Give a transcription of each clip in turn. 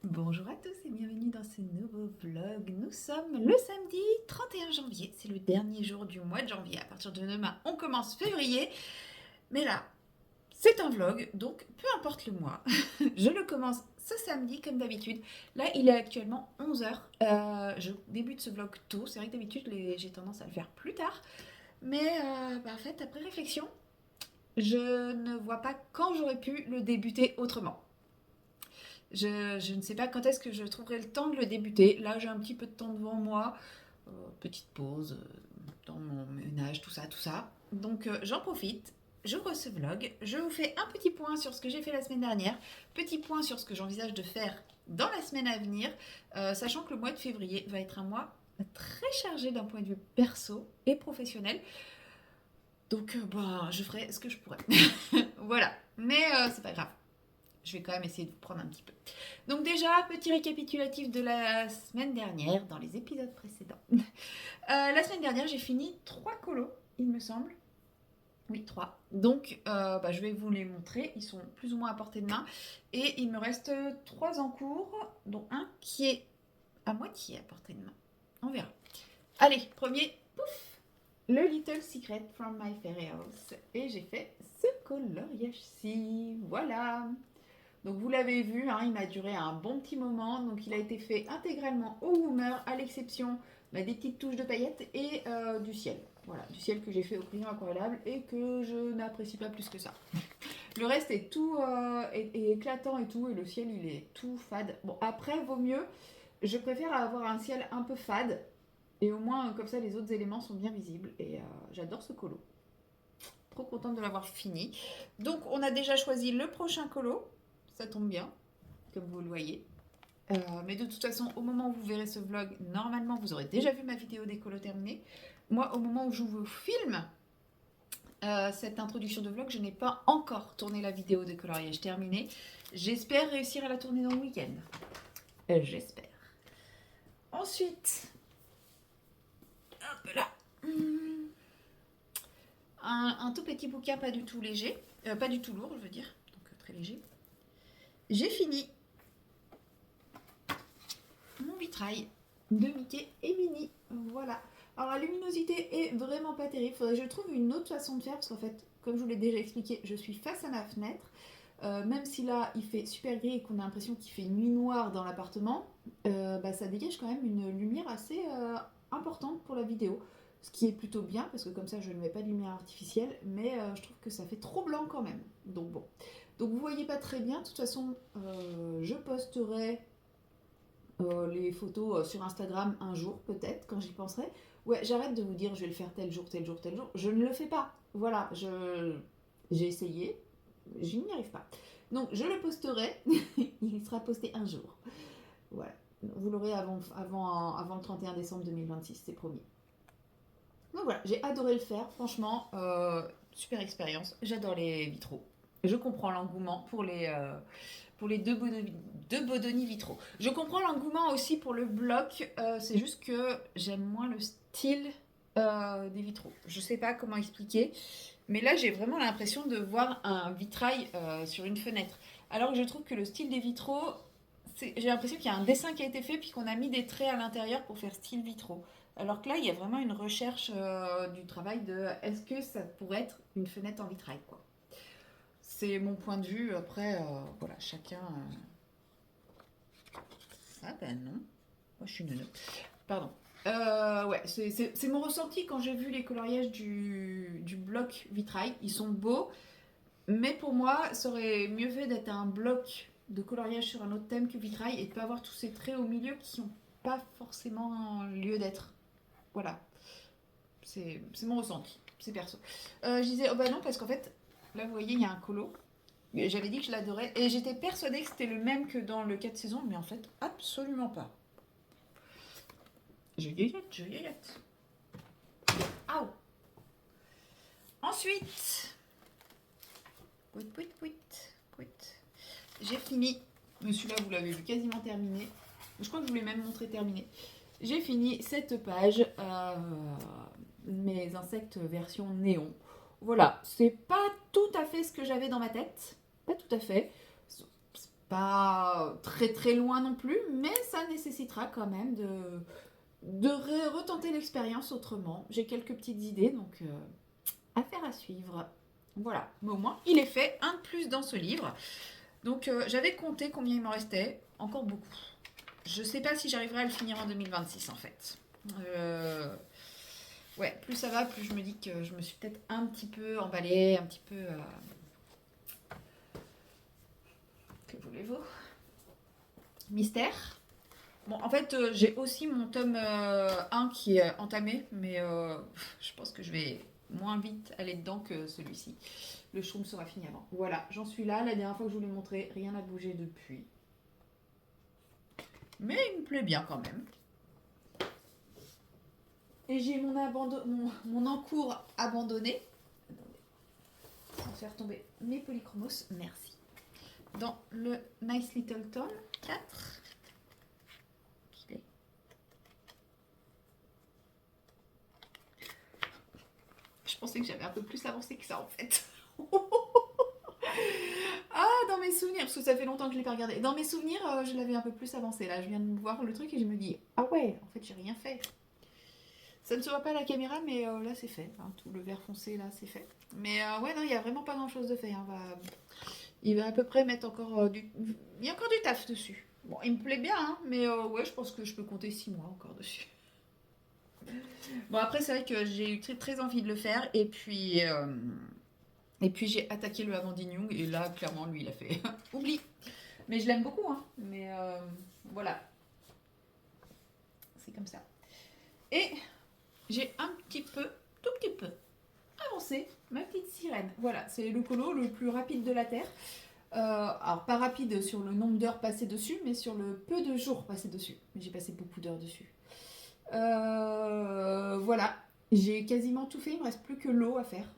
Bonjour à tous et bienvenue dans ce nouveau vlog. Nous sommes le samedi 31 janvier, c'est le dernier jour du mois de janvier. À partir de demain, on commence février. Mais là, c'est un vlog, donc peu importe le mois. Je le commence ce samedi comme d'habitude. Là, il est actuellement 11h. Je débute ce vlog tôt. C'est vrai que d'habitude, j'ai tendance à le faire plus tard. Mais en fait, après réflexion, je ne vois pas quand j'aurais pu le débuter autrement. Je ne sais pas quand est-ce que je trouverai le temps de le débuter. Là, j'ai un petit peu de temps devant moi. Petite pause dans mon ménage, tout ça, tout ça. Donc, j'en profite. J'ouvre ce vlog. Je vous fais un petit point sur ce que j'ai fait la semaine dernière. Petit point sur ce que j'envisage de faire dans la semaine à venir. Sachant que le mois de février va être un mois très chargé d'un point de vue perso et professionnel. Donc, je ferai ce que je pourrai. Voilà. Mais c'est pas grave. Je vais quand même essayer de vous prendre un petit peu. Donc déjà, petit récapitulatif de la semaine dernière, dans les épisodes précédents. La semaine dernière, j'ai fini 3 colos, il me semble. Oui, 3. Donc, je vais vous les montrer. Ils sont plus ou moins à portée de main. Et il me reste 3 en cours, dont un qui est à moitié à portée de main. On verra. Allez, premier, pouf, le Little Secret from My Fairy House. Et j'ai fait ce coloriage-ci. Voilà. Donc vous l'avez vu, hein, il m'a duré un bon petit moment. Donc il a été fait intégralement au Woomer, à l'exception des petites touches de paillettes et du ciel. Voilà, du ciel que j'ai fait au crayon aquarellable et que je n'apprécie pas plus que ça. Le reste est tout est éclatant et tout, et le ciel il est tout fade. Bon, après, vaut mieux. Je préfère avoir un ciel un peu fade, et au moins comme ça les autres éléments sont bien visibles. Et j'adore ce colo. Trop contente de l'avoir fini. Donc on a déjà choisi le prochain colo. Ça tombe bien, comme vous le voyez. Mais de toute façon, au moment où vous verrez ce vlog, normalement, vous aurez déjà vu ma vidéo des colos terminée. Moi, au moment où je vous filme cette introduction de vlog, je n'ai pas encore tourné la vidéo de coloriage terminée. J'espère réussir à la tourner dans le week-end. J'espère. Ensuite, hop là. Un tout petit bouquin, pas du tout léger. Pas du tout lourd, je veux dire. Donc très léger. J'ai fini mon vitrail de Mickey et Minnie. Voilà. Alors la luminosité est vraiment pas terrible. Faudrait que je trouve une autre façon de faire parce qu'en fait, comme je vous l'ai déjà expliqué, je suis face à ma fenêtre. Même si là il fait super gris et qu'on a l'impression qu'il fait nuit noire dans l'appartement, ça dégage quand même une lumière assez importante pour la vidéo. Ce qui est plutôt bien parce que comme ça je ne mets pas de lumière artificielle, mais je trouve que ça fait trop blanc quand même. Donc bon. Donc vous voyez pas très bien. De toute façon, je posterai les photos sur Instagram un jour, peut-être, quand j'y penserai. Ouais, j'arrête de vous dire je vais le faire tel jour, tel jour, tel jour. Je ne le fais pas. Voilà, j'ai essayé, je n'y arrive pas. Donc je le posterai, il sera posté un jour. Voilà, vous l'aurez avant le 31 décembre 2026, c'est promis. Donc voilà, j'ai adoré le faire, franchement, super expérience. J'adore les vitraux. Je comprends l'engouement pour les deux Bodoni vitraux. Je comprends l'engouement aussi pour le bloc, c'est juste que j'aime moins le style des vitraux. Je sais pas comment expliquer, mais là j'ai vraiment l'impression de voir un vitrail sur une fenêtre. Alors que je trouve que le style des vitraux, j'ai l'impression qu'il y a un dessin qui a été fait puis qu'on a mis des traits à l'intérieur pour faire style vitraux. Alors que là, il y a vraiment une recherche du travail de est-ce que ça pourrait être une fenêtre en vitrail, quoi. C'est mon point de vue. Après, voilà, chacun. Ah ben non. Moi, je suis neuneu. Pardon. Ouais, c'est mon ressenti quand j'ai vu les coloriages du bloc vitrail. Ils sont beaux, mais pour moi, ça aurait mieux fait d'être un bloc de coloriage sur un autre thème que vitrail et de pas avoir tous ces traits au milieu qui n'ont pas forcément lieu d'être. Voilà, c'est mon ressenti, c'est perso. Je disais, oh bah non, parce qu'en fait, là vous voyez, il y a un colo. J'avais dit que je l'adorais et j'étais persuadée que c'était le même que dans le 4 saisons, mais en fait, absolument pas. Je yéyote, je yéyote. Aouh. Ensuite, pouit, pouit, pouit, pouit. J'ai fini. Mais celui-là, vous l'avez vu quasiment terminé. Je crois que je vous l'ai même montré terminé. J'ai fini cette page. Mes insectes version néon. Voilà, c'est pas tout à fait ce que j'avais dans ma tête. Pas tout à fait. pas très très loin non plus, mais ça nécessitera quand même de retenter l'expérience autrement. J'ai quelques petites idées, donc affaire à suivre. Voilà, mais au moins il est fait, un de plus dans ce livre. Donc j'avais compté combien il m'en restait, encore beaucoup. Je sais pas si j'arriverai à le finir en 2026 en fait. Ouais, plus ça va, plus je me dis que je me suis peut-être un petit peu emballée, un petit peu... Que voulez-vous? Mystère. Bon, en fait, j'ai aussi mon tome 1 qui est entamé, mais je pense que je vais moins vite aller dedans que celui-ci. Le shroom sera fini avant. Voilà, j'en suis là. La dernière fois que je vous l'ai montré, rien n'a bougé depuis. Mais il me plaît bien quand même. Et j'ai mon encours abandonné. Sans faire tomber mes polychromos. Merci. Dans le Nice Little Tome 4. Je pensais que j'avais un peu plus avancé que ça en fait. Ah, dans mes souvenirs, parce que ça fait longtemps que je ne l'ai pas regardé. Dans mes souvenirs, je l'avais un peu plus avancé. Là, je viens de voir le truc et je me dis, ah ouais, en fait, j'ai rien fait. Ça ne se voit pas à la caméra, mais là, c'est fait. Hein, tout le vert foncé, là, c'est fait. Mais ouais, non, il n'y a vraiment pas grand-chose de fait. Hein. Il va à peu près mettre encore du... Il y a encore du taf dessus. Bon, il me plaît bien, hein, mais ouais, je pense que je peux compter 6 mois encore dessus. Bon, après, c'est vrai que j'ai eu très, très envie de le faire. Et puis j'ai attaqué le Amandine Young. Et là, clairement, lui, il a fait oublie. Mais je l'aime beaucoup, hein. Mais voilà. C'est comme ça. Et j'ai un petit peu, tout petit peu, avancé ma petite sirène. Voilà, c'est le colo le plus rapide de la Terre. Alors, pas rapide sur le nombre d'heures passées dessus, mais sur le peu de jours passés dessus. Mais j'ai passé beaucoup d'heures dessus. Voilà, j'ai quasiment tout fait. Il me reste plus que l'eau à faire.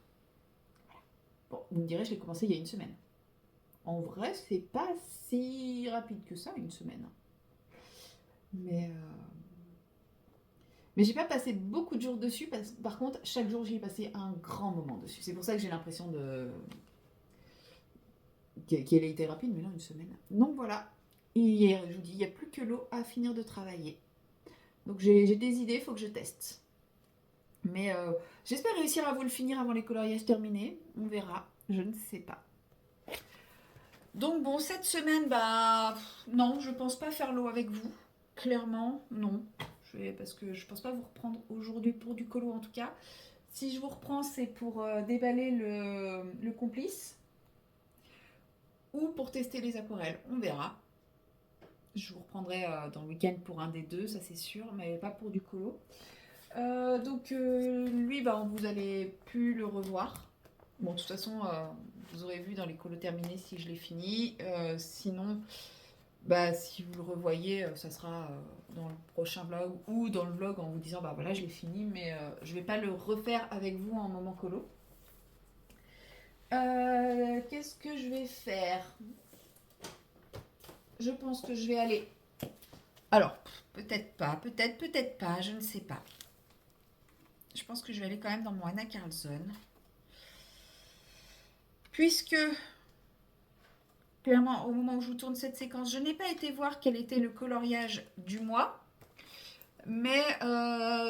Bon, vous me direz, je l'ai commencé il y a une semaine. En vrai, c'est pas si rapide que ça, une semaine. Mais j'ai pas passé beaucoup de jours dessus. Par contre, chaque jour, j'y ai passé un grand moment dessus. C'est pour ça que j'ai l'impression qu'elle a été rapide, mais non, une semaine. Donc voilà. Et je vous dis, il n'y a plus que l'eau à finir de travailler. Donc j'ai des idées, il faut que je teste. Mais j'espère réussir à vous le finir avant les coloriages terminés. On verra. Je ne sais pas. Donc bon, cette semaine, bah non, je pense pas faire l'eau avec vous. Clairement, non. Parce que je pense pas vous reprendre aujourd'hui pour du colo en tout cas. Si je vous reprends, c'est pour déballer le complice ou pour tester les aquarelles. On verra. Je vous reprendrai dans le week-end pour un des deux, ça c'est sûr, mais pas pour du colo. Donc lui, bah, vous allez plus le revoir. Bon, de toute façon, vous aurez vu dans les colos terminés si je l'ai fini. Sinon, bah, si vous le revoyez, ça sera dans le prochain vlog ou dans le vlog en vous disant bah voilà, je l'ai fini, mais je vais pas le refaire avec vous en moment colo. Qu'est-ce que je vais faire? Je pense que je vais aller. Alors, peut-être pas, peut-être pas, je ne sais pas. Je pense que je vais aller quand même dans mon Anna Carlson. Puisque, clairement, au moment où je vous tourne cette séquence, je n'ai pas été voir quel était le coloriage du mois. Mais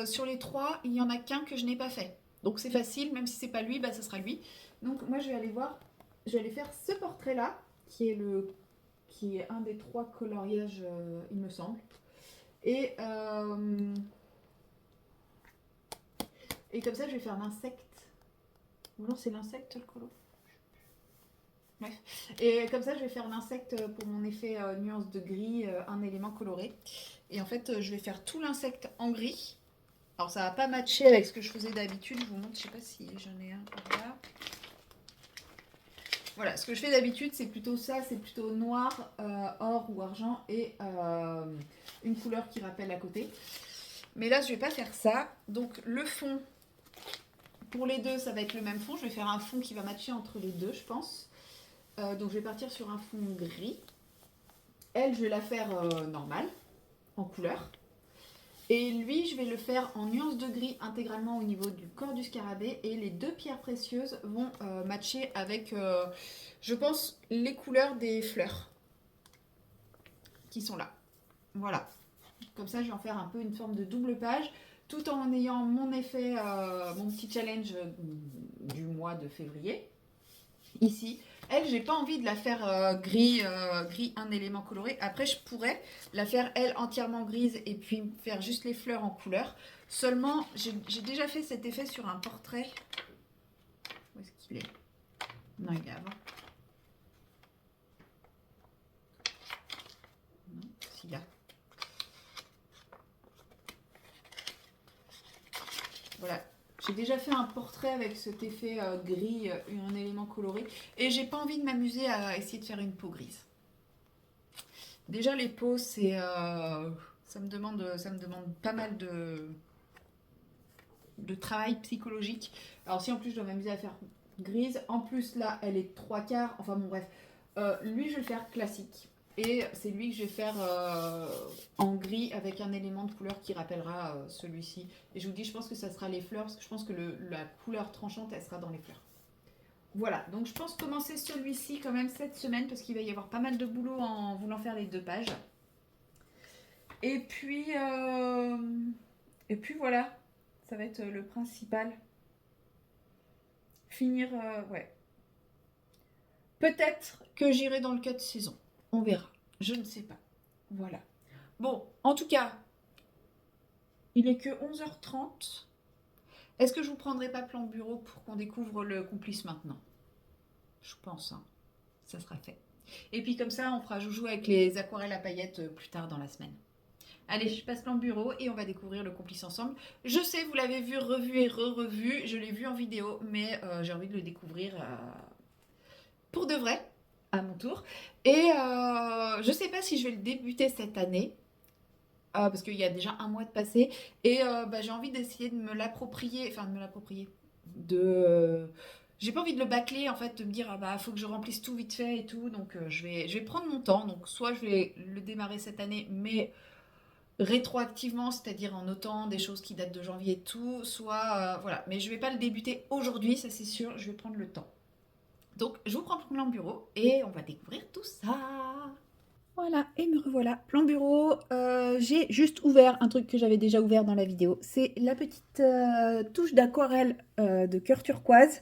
sur les 3, il n'y en a qu'un que je n'ai pas fait. Donc c'est facile, même si c'est pas lui, bah, ça sera lui. Donc moi je vais aller voir, je vais aller faire ce portrait-là, qui est un des 3 coloriages, il me semble. Et comme ça je vais faire l'insecte. Ou non, c'est l'insecte le colo. Bref. Et comme ça je vais faire l'insecte pour mon effet nuance de gris, un élément coloré. Et en fait je vais faire tout l'insecte en gris. Alors ça va pas matcher avec ce que je faisais d'habitude. Je vous montre, je sais pas si j'en ai un par là. Voilà, ce que je fais d'habitude, c'est plutôt ça, c'est plutôt noir, or ou argent et une couleur qui rappelle à côté. Mais là, je vais pas faire ça. Donc le fond, pour les deux, ça va être le même fond. Je vais faire un fond qui va matcher entre les deux, je pense. Donc je vais partir sur un fond gris. Elle, je vais la faire normale, en couleur. Et lui, je vais le faire en nuance de gris intégralement au niveau du corps du scarabée. Et les 2 pierres précieuses vont matcher avec, je pense, les couleurs des fleurs. qui sont là. Voilà. Comme ça, je vais en faire un peu une forme de double page, tout en ayant mon effet, mon petit challenge du mois de février. Ici, elle, j'ai pas envie de la faire gris un élément coloré. Après, je pourrais la faire, elle, entièrement grise et puis faire juste les fleurs en couleur. Seulement, j'ai déjà fait cet effet sur un portrait. Où est-ce qu'il est? Non, il est avant. Non, s'il y a. Voilà. J'ai déjà fait un portrait avec cet effet gris, un élément coloré. Et j'ai pas envie de m'amuser à essayer de faire une peau grise. Déjà, les peaux, c'est... ça me demande pas mal de travail psychologique. Alors si en plus je dois m'amuser à faire grise, en plus là, elle est 3/4. Enfin bon, bref. Lui, je vais le faire classique. Et c'est lui que je vais faire en gris avec un élément de couleur qui rappellera celui-ci. Et je vous dis, je pense que ça sera les fleurs, parce que je pense que la couleur tranchante, elle sera dans les fleurs. Voilà, donc je pense commencer celui-ci quand même cette semaine, parce qu'il va y avoir pas mal de boulot en voulant faire les 2 pages. Et puis voilà, ça va être le principal. Finir, ouais. Peut-être que j'irai dans le cut saison. On verra. Je ne sais pas. Voilà. Bon, en tout cas, il est que 11h30. Est-ce que je vous prendrai pas plan bureau pour qu'on découvre le complice maintenant? Je pense, hein. Ça sera fait. Et puis comme ça, on fera joujou avec les aquarelles à paillettes plus tard dans la semaine. Allez, je passe plan bureau et on va découvrir le complice ensemble. Je sais, vous l'avez vu, revu et re-revu. Je l'ai vu en vidéo, mais j'ai envie de le découvrir pour de vrai, à mon tour. Et je sais pas si je vais le débuter cette année. Parce qu'il y a déjà un mois de passé. Et j'ai envie d'essayer de me l'approprier. Enfin, de me l'approprier. J'ai pas envie de le bâcler, en fait, de me dire, faut que je remplisse tout vite fait et tout. Donc, je vais prendre mon temps. Donc, soit je vais le démarrer cette année, mais rétroactivement, c'est-à-dire en notant des choses qui datent de janvier et tout. Soit, voilà. Mais je vais pas le débuter aujourd'hui, ça c'est sûr. Je vais prendre le temps. Donc, je vous prends le plan bureau et on va découvrir tout ça. Voilà, et me revoilà. Plan bureau, j'ai juste ouvert un truc que j'avais déjà ouvert dans la vidéo. C'est la petite touche d'aquarelle de cœur turquoise.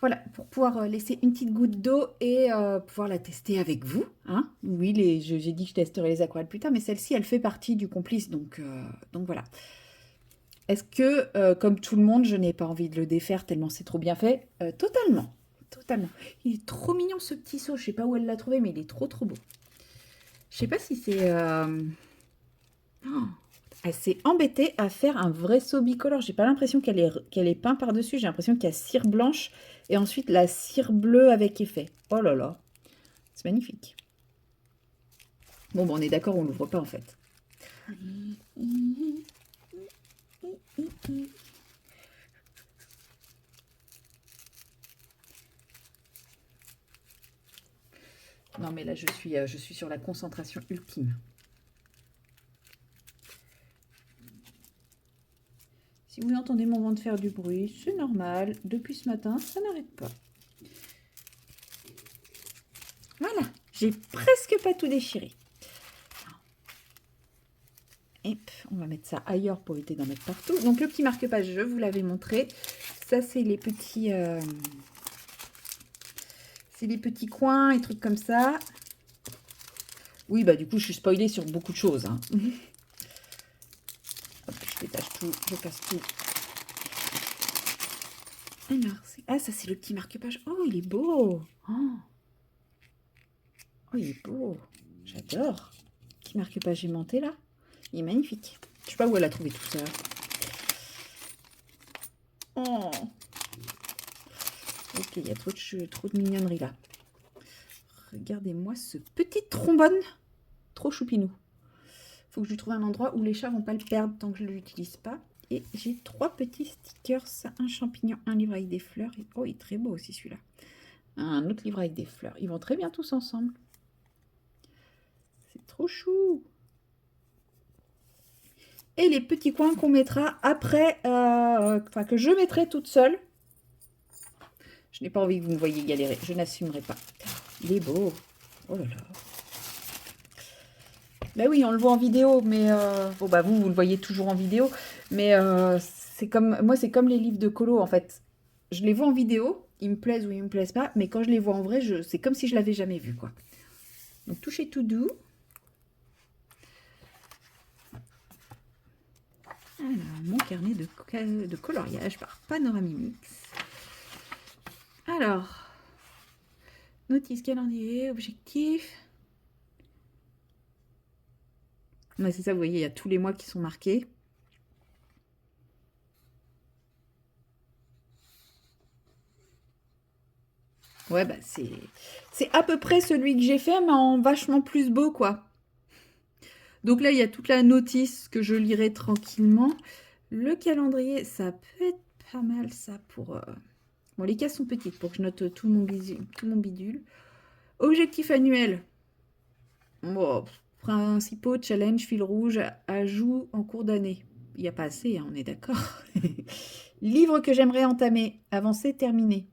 Voilà, pour pouvoir laisser une petite goutte d'eau et pouvoir la tester avec vous. Hein. Oui, j'ai dit que je testerai les aquarelles plus tard, mais celle-ci, elle fait partie du complice, donc voilà. Est-ce que, comme tout le monde, je n'ai pas envie de le défaire tellement c'est trop bien fait? Totalement, totalement. Il est trop mignon ce petit seau, je sais pas où elle l'a trouvé, mais il est trop beau. Je sais pas si c'est... Elle s'est embêtée à faire un vrai seau bicolore. J'ai pas l'impression qu'elle est peinte par-dessus. J'ai l'impression qu'il y a cire blanche et ensuite la cire bleue avec effet. Oh là là. C'est magnifique. Bon, on est d'accord, on l'ouvre pas en fait. Non mais là je suis sur la concentration ultime. Si vous entendez mon ventre faire du bruit, c'est normal. Depuis ce matin, ça n'arrête pas. Voilà, j'ai presque pas tout déchiré. Et on va mettre ça ailleurs pour éviter d'en mettre partout. Donc le petit marque-page, je vous l'avais montré. Ça, c'est les petits... c'est les petits coins et trucs comme ça. Oui, du coup, je suis spoilée sur beaucoup de choses. Hein. Hop, je détache tout, je casse tout. Alors, ça, c'est le petit marque-page. Oh, il est beau. Oh, il est beau. J'adore. Petit marque-page aimanté, là. Il est magnifique. Je sais pas où elle a trouvé tout ça. Oh. Ok, il y a trop de mignonnerie, là. Regardez-moi ce petit trombone. Trop choupinou. Faut que je lui trouve un endroit où les chats vont pas le perdre tant que je ne l'utilise pas. Et j'ai 3 petits stickers. Un champignon, un livre avec des fleurs. Et, oh, il est très beau aussi celui-là. Un autre livre avec des fleurs. Ils vont très bien tous ensemble. C'est trop chou. Et les petits coins qu'on mettra après, que je mettrai toute seule. Je n'ai pas envie que vous me voyiez galérer. Je n'assumerai pas. Il est beau. Oh là là. Bah oui, on le voit en vidéo, mais bon bah vous le voyez toujours en vidéo, mais c'est comme moi, c'est comme les livres de colo en fait. Je les vois en vidéo, ils me plaisent ou ils me plaisent pas, mais quand je les vois en vrai, c'est comme si je l'avais jamais vu quoi. Donc toucher tout doux. Alors, mon carnet de coloriage par Panoramimix. Alors, notice, calendrier, objectif. Ouais, c'est ça, vous voyez, il y a tous les mois qui sont marqués. Ouais, bah c'est à peu près celui que j'ai fait, mais en vachement plus beau, quoi. Donc là, il y a toute la notice que je lirai tranquillement. Le calendrier, ça peut être pas mal, ça, pour... Bon, les cases sont petites pour que je note tout mon bidule. Objectif annuel. Bon, principaux, challenge, fil rouge, ajout en cours d'année. Il n'y a pas assez, hein, on est d'accord. Livre que j'aimerais entamer. Avancer, terminer.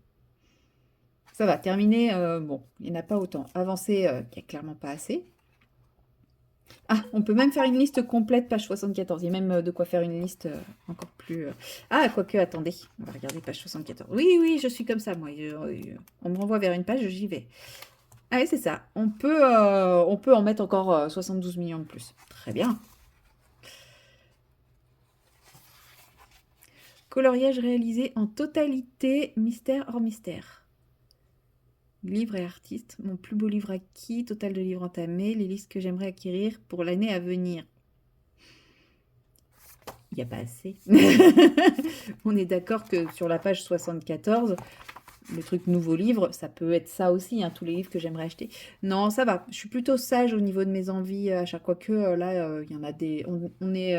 Ça va, terminer, bon, il n'y en a pas autant. Avancer, il n'y a clairement pas assez. Ah, on peut même faire une liste complète, page 74. Il y a même de quoi faire une liste encore plus... Ah, quoique, attendez, on va regarder page 74. Oui, oui, je suis comme ça, moi. On me renvoie vers une page, j'y vais. Ah oui, c'est ça. On peut en mettre encore 72 millions de plus. Très bien. Coloriage réalisé en totalité, mystère hors mystère. Livre et artiste, mon plus beau livre acquis, total de livres entamés, les listes que j'aimerais acquérir pour l'année à venir. Il n'y a pas assez. On est d'accord que sur la page 74, le truc nouveau livre, ça peut être ça aussi, hein, tous les livres que j'aimerais acheter. Non, ça va. Je suis plutôt sage au niveau de mes envies à chaque fois que là, il y en a des. On est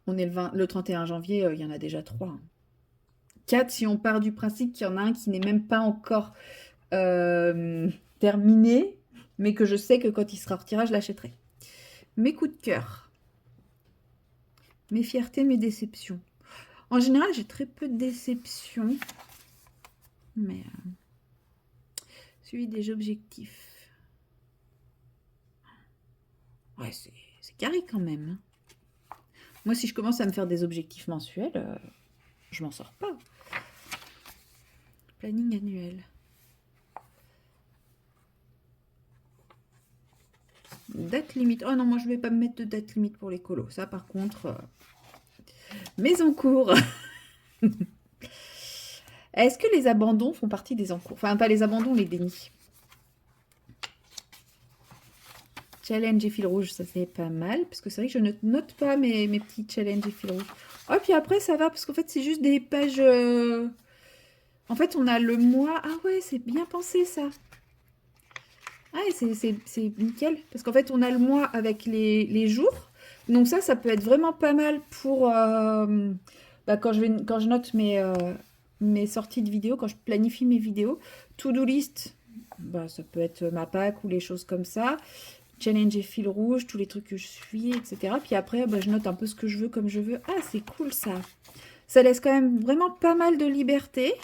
le 31 janvier, il y en a déjà 3. 4 si on part du principe qu'il y en a un qui n'est même pas encore terminé, mais que je sais que quand il sera retiré, je l'achèterai. Mes coups de cœur. Mes fiertés, mes déceptions. En général, j'ai très peu de déceptions. Mais suivi des objectifs. Ouais, c'est carré quand même. Moi, si je commence à me faire des objectifs mensuels, je m'en sors pas. Planning annuel. Date limite. Oh non, moi, je vais pas me mettre de date limite pour les colos. Ça, par contre, mes encours. Est-ce que les abandons font partie des encours? Enfin, pas les abandons, les dénis. Challenge et fil rouge, ça c'est pas mal. Parce que c'est vrai que je ne note pas mes petits challenges et fil rouge. Oh, puis après, ça va. Parce qu'en fait, c'est juste des pages... En fait, on a le mois... Ah ouais, c'est bien pensé, ça. Ah, c'est nickel. Parce qu'en fait, on a le mois avec les jours. Donc ça peut être vraiment pas mal pour... bah, quand je note mes sorties de vidéos, quand je planifie mes vidéos. To-do list, bah, ça peut être ma pack ou les choses comme ça. Challenge et fil rouge, tous les trucs que je suis, etc. Puis après, bah, je note un peu ce que je veux comme je veux. Ah, c'est cool ça. Ça laisse quand même vraiment pas mal de liberté.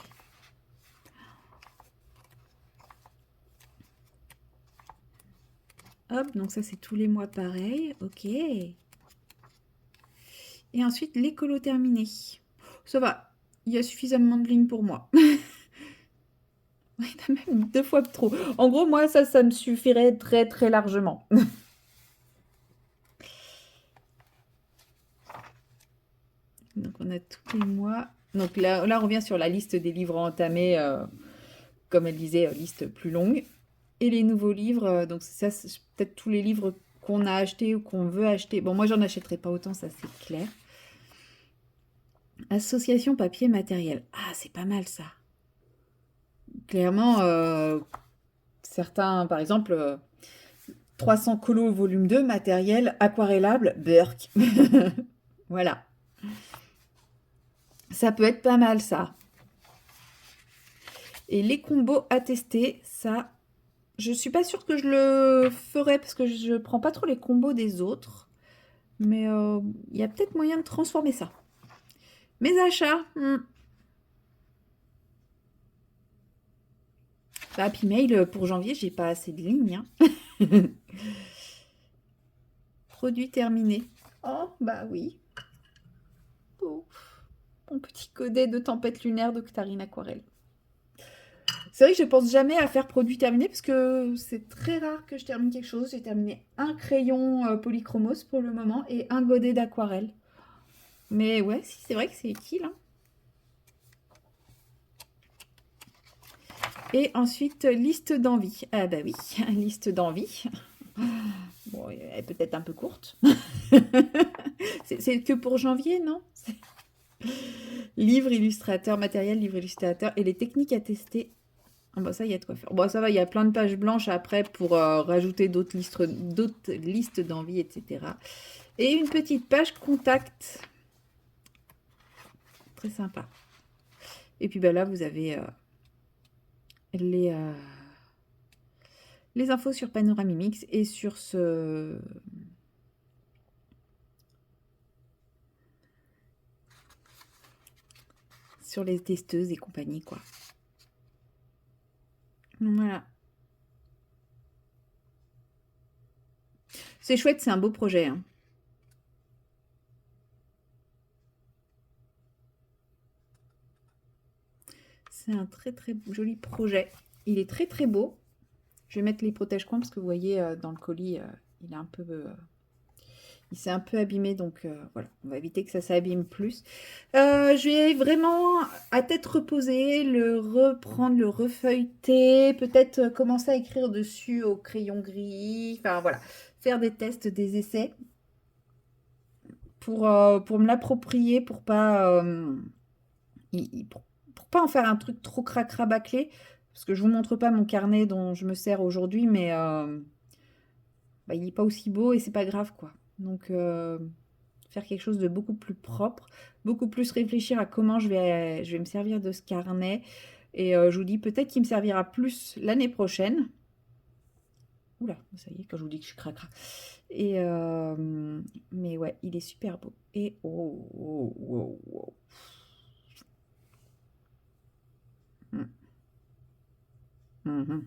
Hop, donc ça c'est tous les mois pareil. Ok. Et ensuite, l'écolo terminé. Ça va, il y a suffisamment de lignes pour moi. Même 2 fois trop. En gros, moi, ça me suffirait très très largement. Donc on a tous les mois. Donc là, on revient sur la liste des livres entamés, comme elle disait, liste plus longue. Et les nouveaux livres, donc ça, c'est peut-être tous les livres qu'on a achetés ou qu'on veut acheter. Bon, moi, j'en achèterai pas autant, ça c'est clair. Association papier matériel. Ah, c'est pas mal ça. Clairement, certains, par exemple, 300 colos volume 2, matériel aquarellable, Burk. Voilà. Ça peut être pas mal ça. Et les combos à tester, ça, je suis pas sûre que je le ferai parce que je prends pas trop les combos des autres. Mais il y a peut-être moyen de transformer ça. Mes achats. Bah, puis mail pour janvier, j'ai pas assez de lignes, hein. Produit terminé. Oh, bah oui. Oh, mon petit codet de tempête lunaire d'Octarine Aquarelle. C'est vrai que je pense jamais à faire produit terminé parce que c'est très rare que je termine quelque chose. J'ai terminé un crayon polychromos pour le moment et un godet d'aquarelle. Mais ouais, si, c'est vrai que c'est utile. Hein. Et ensuite, liste d'envie. Ah bah oui, liste d'envie. Bon, elle est peut-être un peu courte. C'est que pour janvier, non? Livre illustrateur, matériel, livre illustrateur et les techniques à tester. Ah bah ça, il y a de quoi faire. Bon, ça va, il y a plein de pages blanches après pour rajouter d'autres listes d'envie, etc. Et une petite page contact. Très sympa. Et puis bah là, vous avez les infos sur Panoramimix et sur sur les testeuses et compagnie, quoi. Voilà. C'est chouette, c'est un beau projet. Hein. C'est un très très joli projet. Il est très très beau. Je vais mettre les protège-coins parce que vous voyez dans le colis, il est un peu... il s'est un peu abîmé, donc voilà, on va éviter que ça s'abîme plus. Je vais vraiment, à tête reposée, le reprendre, le refeuilleter, peut-être commencer à écrire dessus au crayon gris, enfin voilà, faire des tests, des essais pour me l'approprier, pour pas, pour pas en faire un truc trop cracra bâclé, parce que je vous montre pas mon carnet dont je me sers aujourd'hui, mais bah, il n'est pas aussi beau et c'est pas grave quoi. Donc faire quelque chose de beaucoup plus propre, beaucoup plus réfléchir à comment je vais me servir de ce carnet. Et je vous dis peut-être qu'il me servira plus l'année prochaine. Oula, ça y est, quand je vous dis que je suis cracra. Et mais ouais, il est super beau. Et oh, oh, oh, oh. Mhm.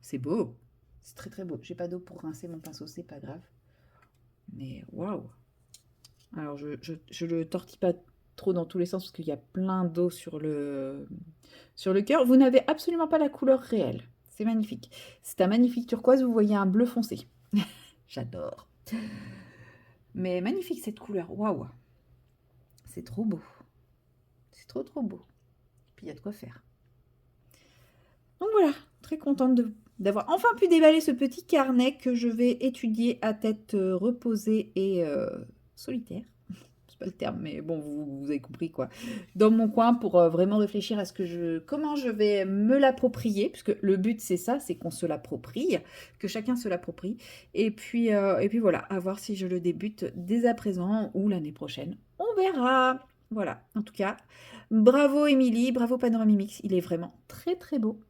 C'est beau. C'est très très beau. J'ai pas d'eau pour rincer mon pinceau, c'est pas grave. Mais waouh. Alors je le tortille pas trop dans tous les sens parce qu'il y a plein d'eau sur le cœur. Vous n'avez absolument pas la couleur réelle. C'est magnifique. C'est un magnifique turquoise, vous voyez un bleu foncé. J'adore. Mais magnifique cette couleur. Waouh. C'est trop beau. C'est trop trop beau. Puis il y a de quoi faire. Donc voilà, très contente d'avoir enfin pu déballer ce petit carnet que je vais étudier à tête reposée et solitaire. C'est pas le terme, mais bon, vous avez compris quoi. Dans mon coin pour vraiment réfléchir à comment je vais me l'approprier, puisque le but c'est ça, c'est qu'on se l'approprie, que chacun se l'approprie. Et puis voilà, à voir si je le débute dès à présent ou l'année prochaine. On verra. Voilà, en tout cas, bravo Émilie, bravo Panoramimix, il est vraiment très très beau.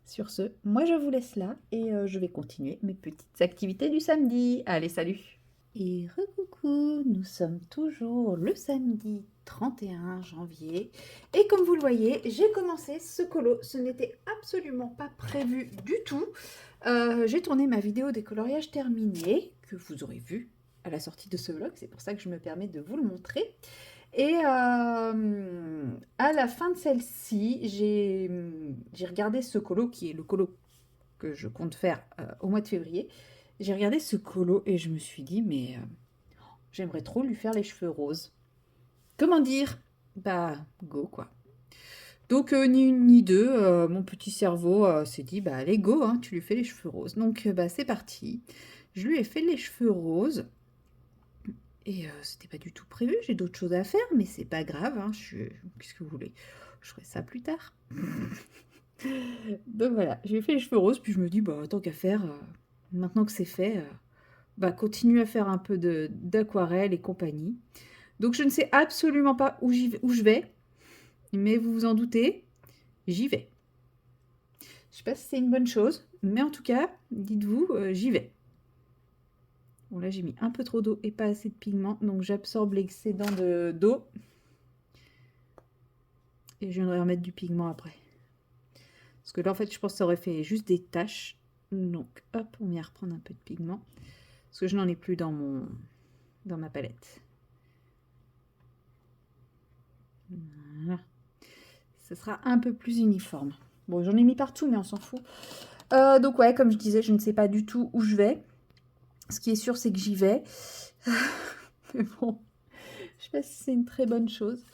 Sur ce, moi je vous laisse là et je vais continuer mes petites activités du samedi. Allez, salut! Et recoucou, nous sommes toujours le samedi 31 janvier. Et comme vous le voyez, j'ai commencé ce colo. Ce n'était absolument pas prévu du tout. J'ai tourné ma vidéo des coloriages terminés, que vous aurez vu à la sortie de ce vlog. C'est pour ça que je me permets de vous le montrer. Et à la fin de celle-ci, j'ai regardé ce colo, qui est le colo que je compte faire au mois de février. J'ai regardé ce colo et je me suis dit, mais j'aimerais trop lui faire les cheveux roses. Comment dire? Bah, go quoi. Donc, ni une ni deux, mon petit cerveau s'est dit, bah allez, go, hein, tu lui fais les cheveux roses. Donc, bah c'est parti. Je lui ai fait les cheveux roses. Et c'était pas du tout prévu, j'ai d'autres choses à faire, mais c'est pas grave, hein, qu'est-ce que vous voulez? Je ferai ça plus tard. Donc voilà, j'ai fait les cheveux roses, puis je me dis, bah tant qu'à faire, maintenant que c'est fait, bah continue à faire un peu d'aquarelle et compagnie. Donc je ne sais absolument pas où je vais, mais vous vous en doutez, j'y vais. Je sais pas si c'est une bonne chose, mais en tout cas, dites-vous, j'y vais. Bon là j'ai mis un peu trop d'eau et pas assez de pigment, donc j'absorbe l'excédent d'eau. Et je viendrai remettre du pigment après. Parce que là, en fait, je pense que ça aurait fait juste des taches. Donc, hop, on vient reprendre un peu de pigment. Parce que je n'en ai plus dans ma palette. Voilà. Ce sera un peu plus uniforme. Bon, j'en ai mis partout, mais on s'en fout. Donc ouais, comme je disais, je ne sais pas du tout où je vais. Ce qui est sûr, c'est que j'y vais. Mais bon, je sais pas si c'est une très bonne chose.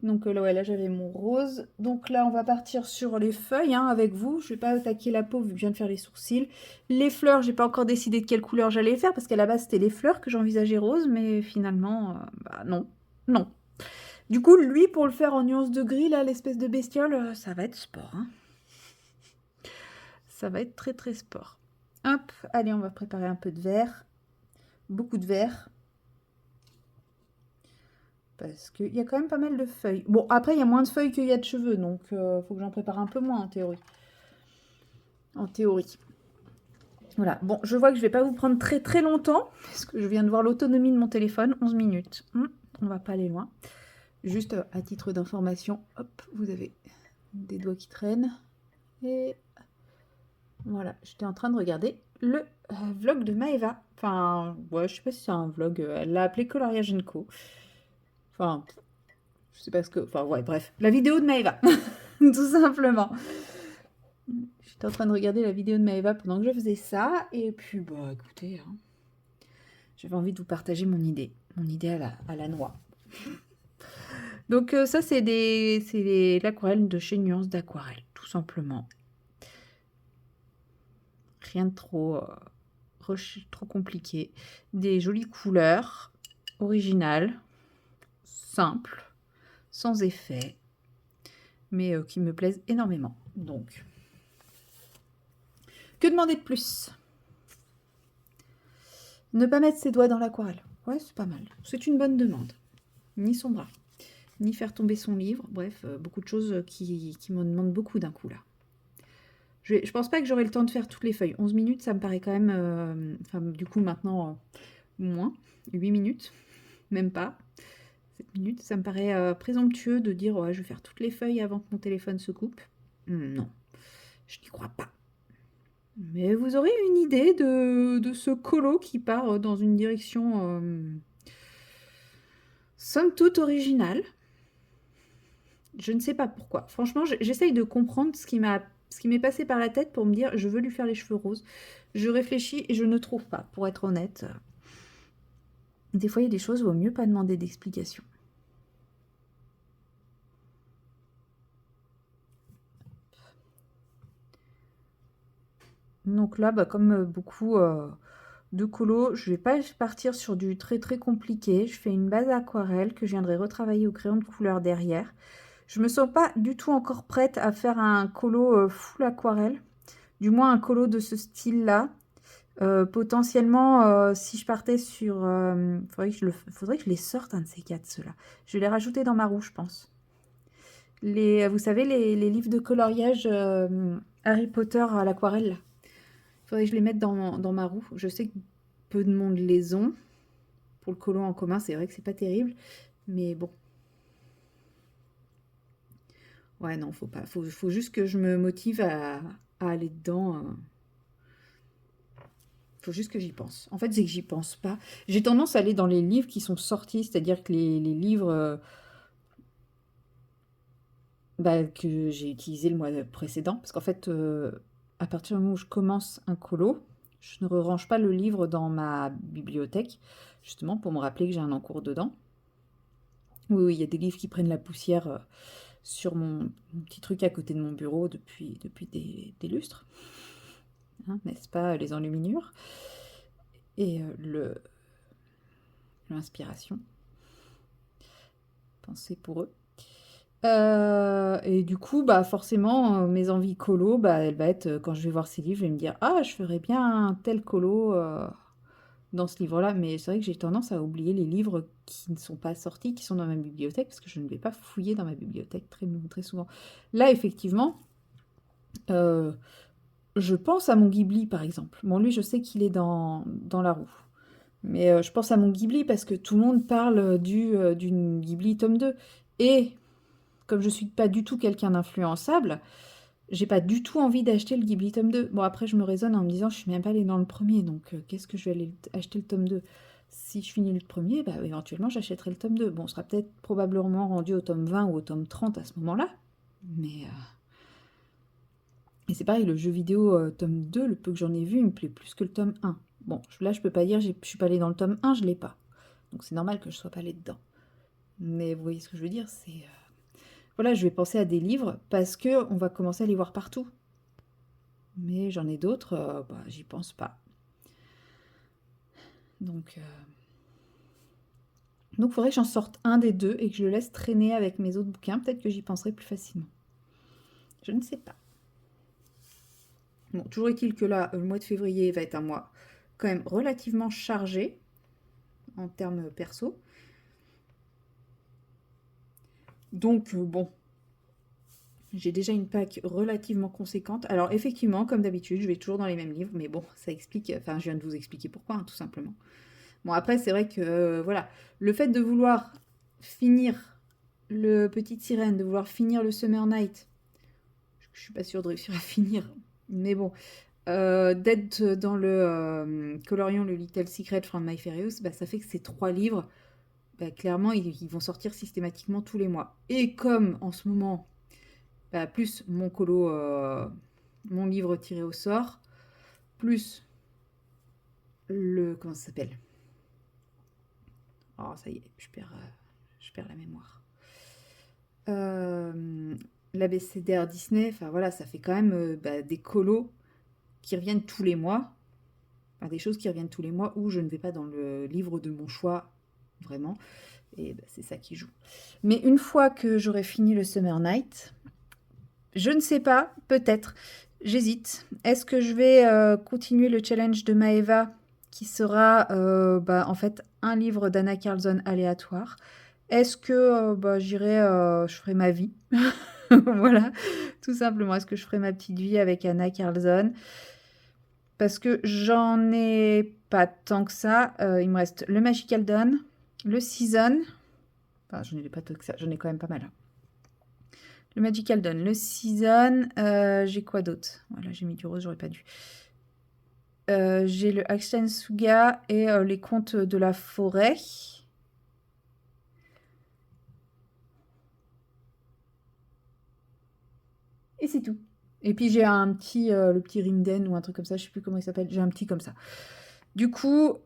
Donc là, ouais, là j'avais mon rose. Donc là, on va partir sur les feuilles hein, avec vous. Je vais pas attaquer la peau vu que je viens de faire les sourcils. Les fleurs, j'ai pas encore décidé de quelle couleur j'allais faire parce qu'à la base, c'était les fleurs que j'envisageais rose. Mais finalement, bah non, non. Du coup, lui, pour le faire en nuance de gris, là, l'espèce de bestiole, ça va être sport. Hein. Ça va être très très sport. Hop, allez, on va préparer un peu de vert. Beaucoup de vert. Parce qu'il y a quand même pas mal de feuilles. Bon, après, il y a moins de feuilles qu'il y a de cheveux, donc faut que j'en prépare un peu moins en théorie. En théorie. Voilà, bon, je vois que je vais pas vous prendre très très longtemps, parce que je viens de voir l'autonomie de mon téléphone, 11 minutes. On va pas aller loin. Juste à titre d'information, hop, vous avez des doigts qui traînent. Et voilà, j'étais en train de regarder le vlog de Maëva. Enfin, ouais, je sais pas si c'est un vlog, elle l'a appelé Coloria Co. Enfin, je sais pas ce que... Enfin, ouais, bref. La vidéo de Maëva, tout simplement. J'étais en train de regarder la vidéo de Maëva pendant que je faisais ça. Et puis, bah, écoutez, hein, j'avais envie de vous partager mon idée. Mon idée à la noix. Donc, ça, c'est l'aquarelle de chez Nuance d'Aquarelle, tout simplement. Rien de trop compliqué. Des jolies couleurs, originales, simples, sans effet, mais qui me plaisent énormément. Donc, que demander de plus? Ne pas mettre ses doigts dans l'aquarelle. Ouais, c'est pas mal. C'est une bonne demande. Ni son bras, ni faire tomber son livre. Bref, beaucoup de choses qui me demandent beaucoup d'un coup, là. Je pense pas que j'aurai le temps de faire toutes les feuilles. 11 minutes, ça me paraît quand même... Enfin, du coup, maintenant, moins. 8 minutes. Même pas. 7 minutes. Ça me paraît présomptueux de dire ouais, je vais faire toutes les feuilles avant que mon téléphone se coupe. Non. Je n'y crois pas. Mais vous aurez une idée de ce colo qui part dans une direction somme toute originale. Je ne sais pas pourquoi. Franchement, j'essaye de comprendre ce qui m'est passé par la tête pour me dire je veux lui faire les cheveux roses. Je réfléchis et je ne trouve pas, pour être honnête. Des fois, il y a des choses où il vaut mieux pas demander d'explication. Donc là, bah, comme beaucoup de colos, je ne vais pas partir sur du très très compliqué. Je fais une base aquarelle que je viendrai retravailler au crayon de couleur derrière. Je me sens pas du tout encore prête à faire un colo full aquarelle. Du moins un colo de ce style-là. Potentiellement, si je partais sur... faudrait que je les sorte, un de ces quatre, ceux-là. Je vais les rajouter dans ma roue, je pense. Vous savez, les livres de coloriage Harry Potter à l'aquarelle, là. Faudrait que je les mette dans ma roue. Je sais que peu de monde les ont. Pour le colo en commun, c'est vrai que c'est pas terrible. Mais bon. Ouais, non, faut pas. Faut juste que je me motive à aller dedans. Faut juste que j'y pense. En fait, c'est que j'y pense pas. J'ai tendance à aller dans les livres qui sont sortis, c'est-à-dire que les livres que j'ai utilisés le mois précédent. Parce qu'en fait, à partir du moment où je commence un colo, je ne range pas le livre dans ma bibliothèque, justement pour me rappeler que j'ai un encours dedans. Oui, il y a des livres qui prennent la poussière sur mon petit truc à côté de mon bureau depuis des lustres. Hein, n'est-ce pas, les enluminures et l'inspiration. Pensez pour eux. Et du coup, bah forcément, mes envies colo, bah, elle va être, quand je vais voir ces livres, je vais me dire « Ah, je ferais bien un tel colo dans ce livre-là ». Mais c'est vrai que j'ai tendance à oublier les livres qui ne sont pas sortis, qui sont dans ma bibliothèque, parce que je ne vais pas fouiller dans ma bibliothèque très souvent. Là, effectivement, je pense à mon Ghibli, par exemple. Bon, lui, je sais qu'il est dans la roue. Mais je pense à mon Ghibli parce que tout le monde parle d'une Ghibli tome 2. Et comme je suis pas du tout quelqu'un d'influençable, j'ai pas du tout envie d'acheter le Ghibli tome 2. Bon, après, je me raisonne en me disant, je suis même pas allée dans le premier, donc qu'est-ce que je vais aller acheter le tome 2? Si je finis le premier, bah, éventuellement, j'achèterai le tome 2. Bon, on sera peut-être probablement rendu au tome 20 ou au tome 30 à ce moment-là, mais... Et c'est pareil, le jeu vidéo tome 2, le peu que j'en ai vu, il me plaît plus que le tome 1. Bon, là, je peux pas dire, je suis pas allée dans le tome 1, je l'ai pas. Donc c'est normal que je sois pas allée dedans. Mais vous voyez ce que je veux dire, c'est... Voilà, je vais penser à des livres parce que on va commencer à les voir partout. Mais j'en ai d'autres, bah, j'y pense pas. Donc, il faudrait que j'en sorte un des deux et que je le laisse traîner avec mes autres bouquins. Peut-être que j'y penserai plus facilement. Je ne sais pas. Bon, toujours est-il que là, le mois de février va être un mois quand même relativement chargé en termes perso. Donc, bon, j'ai déjà une pack relativement conséquente. Alors, effectivement, comme d'habitude, je vais toujours dans les mêmes livres, mais bon, ça explique... Enfin, je viens de vous expliquer pourquoi, hein, tout simplement. Bon, après, c'est vrai que, voilà, le fait de vouloir finir le Petite Sirène, de vouloir finir le Summer Night, je suis pas sûre de réussir à finir, mais bon, d'être dans le Colorion, le Little Secret from My Furious, bah, ça fait que ces 3 livres, bah, clairement, ils vont sortir systématiquement tous les mois. Et comme, en ce moment, bah, plus mon mon livre tiré au sort, plus le... Comment ça s'appelle? Oh, ça y est, je perds la mémoire. L'ABCDR Disney, enfin voilà, ça fait quand même des colos qui reviennent tous les mois. Enfin, des choses qui reviennent tous les mois où je ne vais pas dans le livre de mon choix, vraiment. Et c'est ça qui joue. Mais une fois que j'aurai fini le Summer Night, je ne sais pas, peut-être, j'hésite. Est-ce que je vais continuer le challenge de Maeva, qui sera en fait un livre d'Anna Carlson aléatoire? Est-ce que je ferai ma vie? Voilà, tout simplement. Est-ce que je ferai ma petite vie avec Anna Carlson? Parce que j'en ai pas tant que ça. Il me reste le Magical Dawn, le Season. Enfin, j'en ai pas tant que ça, j'en ai quand même pas mal. Le Magical Dawn, le Season. J'ai quoi d'autre? Voilà, j'ai mis du rose, j'aurais pas dû. J'ai le Action Suga et les contes de la forêt. Et c'est tout. Et puis j'ai un petit, le petit Rimden ou un truc comme ça, je sais plus comment il s'appelle. J'ai un petit comme ça. Du coup,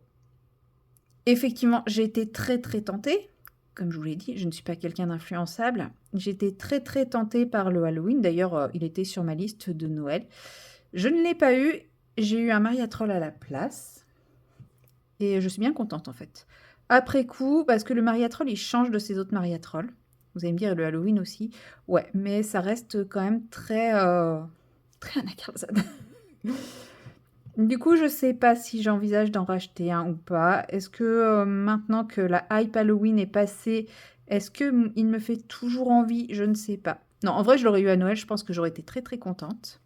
effectivement, j'ai été très très tentée. Comme je vous l'ai dit, je ne suis pas quelqu'un d'influençable. J'ai été très très tentée par le Halloween. D'ailleurs, il était sur ma liste de Noël. Je ne l'ai pas eu. J'ai eu un Mariatroll à la place. Et je suis bien contente en fait. Après coup, parce que le Mariatroll, il change de ses autres Mariatrolls. Vous allez me dire, le Halloween aussi. Ouais, mais ça reste quand même très... très Anna Carlson. Du coup, je sais pas si j'envisage d'en racheter un ou pas. Est-ce que maintenant que la hype Halloween est passée, est-ce que il me fait toujours envie? Je ne sais pas. Non, en vrai, je l'aurais eu à Noël, je pense que j'aurais été très très contente.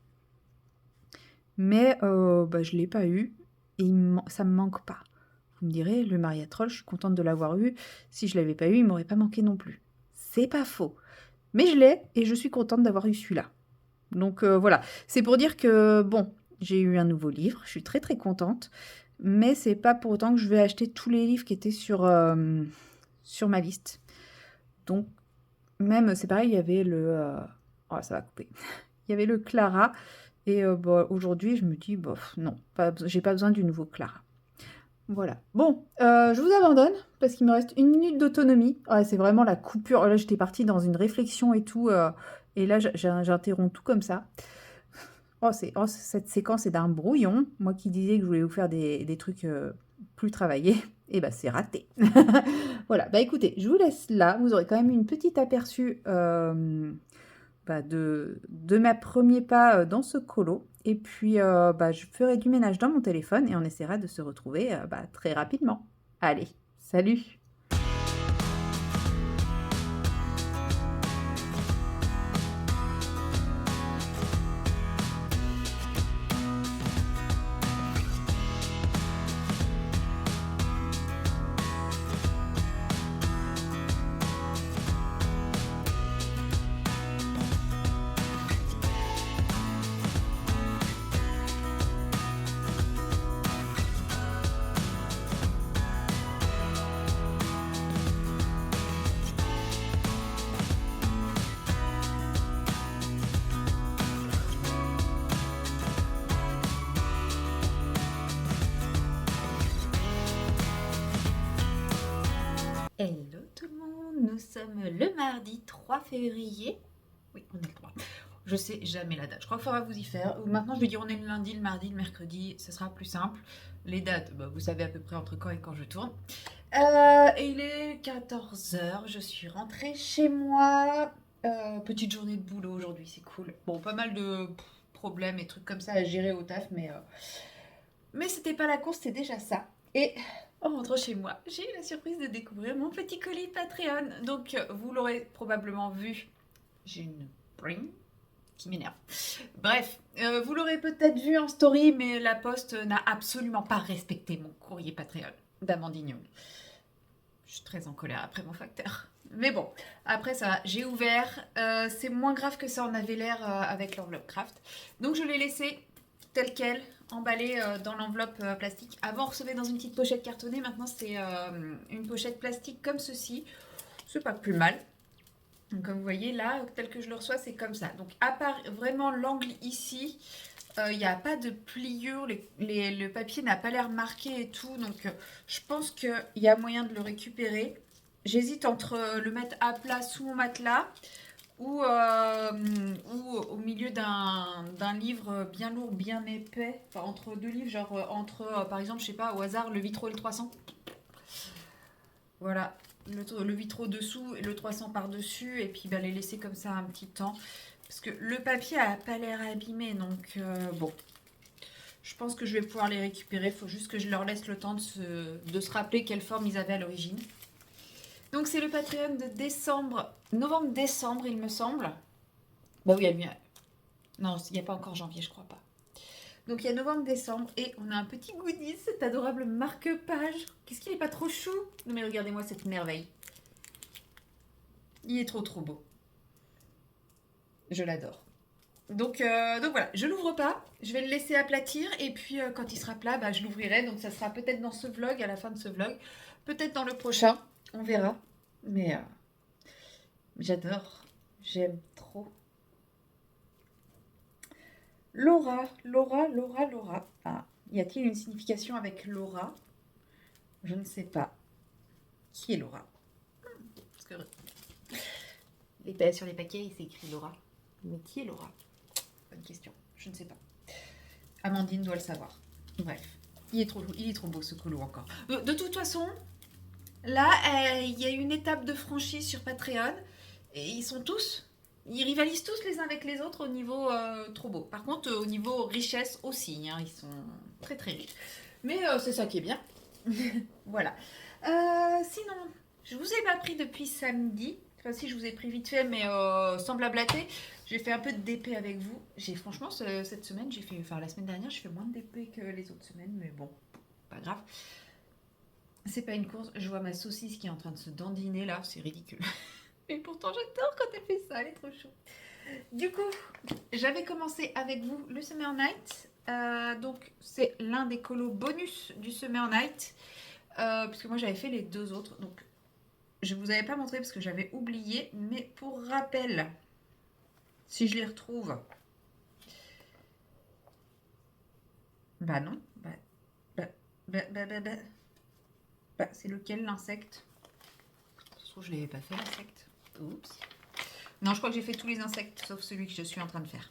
Mais je l'ai pas eu et ça me manque pas. Vous me direz, le Mariatroll, je suis contente de l'avoir eu. Si je l'avais pas eu, il m'aurait pas manqué non plus. C'est pas faux. Mais je l'ai et je suis contente d'avoir eu celui-là. Donc voilà, c'est pour dire que bon, j'ai eu un nouveau livre, je suis très très contente, mais c'est pas pour autant que je vais acheter tous les livres qui étaient sur ma liste. Donc même, c'est pareil, il y avait le... Oh, ça va couper. Il y avait le Clara, et aujourd'hui je me dis, non, j'ai pas besoin du nouveau Clara. Voilà. Bon, je vous abandonne parce qu'il me reste 1 minute d'autonomie. Ouais, c'est vraiment la coupure. Là, j'étais partie dans une réflexion et tout. Et là, j'interromps tout comme ça. Cette séquence est d'un brouillon. Moi qui disais que je voulais vous faire des trucs plus travaillés, et c'est raté. Voilà, écoutez, je vous laisse là. Vous aurez quand même une petite aperçu de ma premier pas dans ce colo. Et puis, je ferai du ménage dans mon téléphone et on essaiera de se retrouver très rapidement. Allez, salut! Hello tout le monde, nous sommes le mardi 3 février. Oui, on est le 3. Je sais jamais la date, je crois qu'il faudra vous y faire. Maintenant je vais dire on est le lundi, le mardi, le mercredi, ce sera plus simple. Les dates, bah, vous savez à peu près entre quand et quand je tourne. Et il est 14h, je suis rentrée chez moi. Petite journée de boulot aujourd'hui, c'est cool. Bon, pas mal de problèmes et trucs comme ça à gérer au taf, mais c'était pas la course, c'était déjà ça. Et en rentrant chez moi, j'ai eu la surprise de découvrir mon petit colis Patreon. Donc, vous l'aurez probablement vu. J'ai une bring qui m'énerve. Bref, vous l'aurez peut-être vu en story, mais la poste n'a absolument pas respecté mon courrier Patreon d'Amandine Young. Je suis très en colère après mon facteur. Mais bon, après ça, j'ai ouvert. C'est moins grave que ça en avait l'air avec l'enveloppe craft. Donc je l'ai laissé tel quel, emballé dans l'enveloppe plastique. Avant, on recevait dans une petite pochette cartonnée. Maintenant, c'est une pochette plastique comme ceci. C'est pas plus mal. Donc, comme vous voyez là, tel que je le reçois, c'est comme ça. Donc, à part vraiment l'angle ici, il n'y a pas de pliure. Le papier n'a pas l'air marqué et tout. Donc, je pense qu'il y a moyen de le récupérer. J'hésite entre le mettre à plat sous mon matelas ou au milieu d'un livre bien lourd, bien épais, enfin entre deux livres, genre entre, par exemple, je sais pas, au hasard, le Vitro et le 300. Voilà, le Vitro dessous et le 300 par-dessus, et puis bah, les laisser comme ça un petit temps. Parce que le papier a pas l'air abîmé, donc bon. Je pense que je vais pouvoir les récupérer, il faut juste que je leur laisse le temps de se rappeler quelle forme ils avaient à l'origine. Donc c'est le Patreon de décembre, novembre-décembre il me semble. Bah oui, il y a mieux. Non, il n'y a pas encore janvier, je crois pas. Donc il y a novembre-décembre et on a un petit goodies, cet adorable marque-page. Qu'est-ce qu'il est pas trop chou? Non mais regardez-moi cette merveille. Il est trop trop beau. Je l'adore. Donc voilà, je l'ouvre pas, je vais le laisser aplatir et puis quand il sera plat, bah, je l'ouvrirai. Donc ça sera peut-être dans ce vlog, à la fin de ce vlog, peut-être dans le prochain, on verra. Mais j'adore, j'aime trop. Laura. Ah, y a-t-il une signification avec Laura? Je ne sais pas. Qui est Laura? Parce que sur les paquets, il s'est écrit Laura. Mais qui est Laura? Bonne question, je ne sais pas. Amandine doit le savoir. Bref, il est trop beau ce colo encore. De toute façon, là, il y a une étape de franchise sur Patreon. Et ils rivalisent tous les uns avec les autres au niveau trop beau. Par contre, au niveau richesse aussi, hein, ils sont très très riches. Mais c'est ça qui est bien. Voilà. Sinon, je vous ai pas pris depuis samedi. Enfin, si je vous ai pris vite fait, mais sans blablater. J'ai fait un peu de DP avec vous. Franchement, cette semaine, la semaine dernière, j'ai fait moins de DP que les autres semaines, mais bon, pas grave. C'est pas une course. Je vois ma saucisse qui est en train de se dandiner là, c'est ridicule. Et pourtant, j'adore quand elle fait ça, elle est trop chou. Du coup, j'avais commencé avec vous le Summer Night. Donc, c'est l'un des colos bonus du Summer Night. Puisque moi, j'avais fait les deux autres. Donc, je ne vous avais pas montré parce que j'avais oublié. Mais pour rappel, si je les retrouve... Bah non. C'est lequel l'insecte? Je trouve que je ne l'avais pas fait l'insecte. Oups. Non, je crois que j'ai fait tous les insectes sauf celui que je suis en train de faire.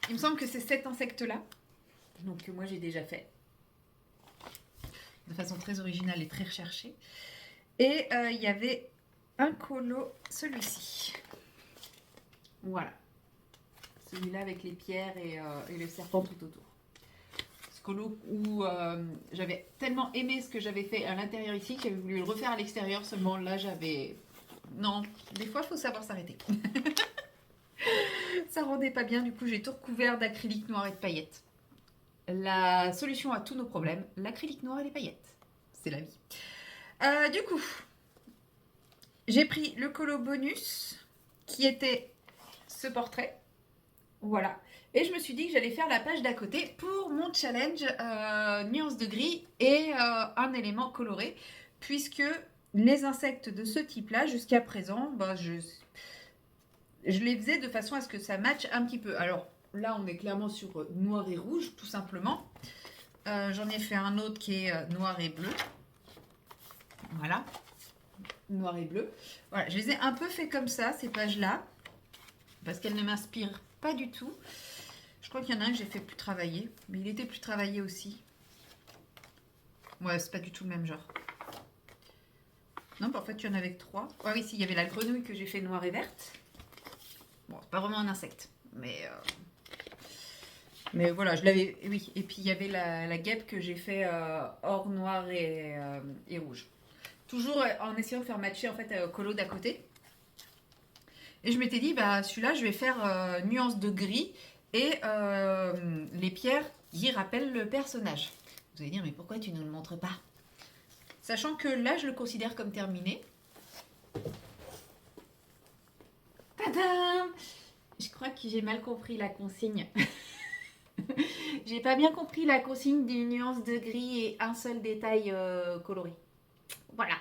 Il me semble que c'est cet insecte-là. Donc moi j'ai déjà fait. De façon très originale et très recherchée. Et il y avait un colo, celui-ci. Voilà. Celui-là avec les pierres et le serpent tout autour. Ce colo où j'avais tellement aimé ce que j'avais fait à l'intérieur ici que j'avais voulu le refaire à l'extérieur. Seulement là j'avais... Non, des fois il faut savoir s'arrêter. Ça rendait pas bien, du coup j'ai tout recouvert d'acrylique noir et de paillettes. La solution à tous nos problèmes, l'acrylique noir et les paillettes. C'est la vie. Du coup, j'ai pris le colo bonus qui était ce portrait. Voilà. Et je me suis dit que j'allais faire la page d'à côté pour mon challenge nuance de gris et un élément coloré. Puisque les insectes de ce type-là, jusqu'à présent, bah, je les faisais de façon à ce que ça matche un petit peu. Alors là, on est clairement sur noir et rouge, tout simplement. J'en ai fait un autre qui est noir et bleu. Voilà, noir et bleu. Voilà, je les ai un peu fait comme ça, ces pages-là, parce qu'elles ne m'inspirent pas du tout. Je crois qu'il y en a un que j'ai fait plus travailler, mais il était plus travaillé aussi. Ouais, c'est pas du tout le même genre. Non, en fait, il y en avait que 3. Ah oui, si, il y avait la grenouille que j'ai fait noire et verte. Bon, c'est pas vraiment un insecte, mais voilà, je l'avais... Oui, et puis il y avait la guêpe que j'ai fait or, noir et rouge. Toujours en essayant de faire matcher en fait colo d'à côté. Et je m'étais dit, bah celui-là, je vais faire nuance de gris et les pierres y rappellent le personnage. Vous allez dire, mais pourquoi tu ne le montres pas? Sachant que là, je le considère comme terminé. Tadam! Je crois que j'ai mal compris la consigne. J'ai pas bien compris la consigne d'une nuance de gris et un seul détail coloré. Voilà.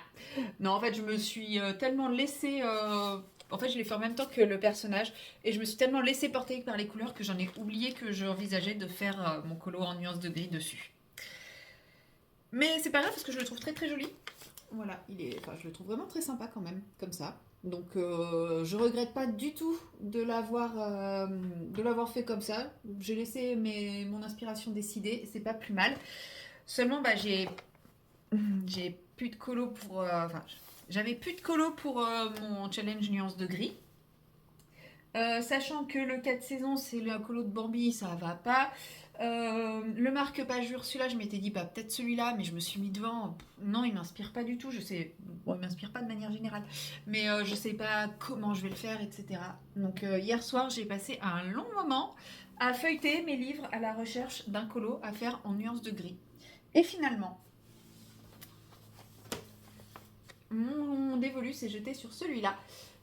Non, en fait, je me suis tellement laissée... En fait, je l'ai fait en même temps que le personnage. Et je me suis tellement laissée porter par les couleurs que j'en ai oublié que j'envisageais de faire mon colo en nuance de gris dessus. Mais c'est pas grave parce que je le trouve très très joli. Voilà, je le trouve vraiment très sympa quand même, comme ça. Donc je regrette pas du tout de l'avoir fait comme ça. J'ai laissé mon inspiration décider, c'est pas plus mal. Seulement bah, j'ai plus de colo pour j'avais plus de colo pour mon challenge nuance de gris. Sachant que le 4 saisons c'est le colo de Bambi, ça va pas. Le marque-page Ursula, je m'étais dit bah, peut-être celui-là, mais je me suis mis devant. Non, il m'inspire pas du tout. Je sais, bon, il m'inspire pas de manière générale, mais je sais pas comment je vais le faire, etc. Donc hier soir, j'ai passé un long moment à feuilleter mes livres à la recherche d'un colo à faire en nuance de gris. Et finalement, mon dévolu s'est jeté sur celui-là.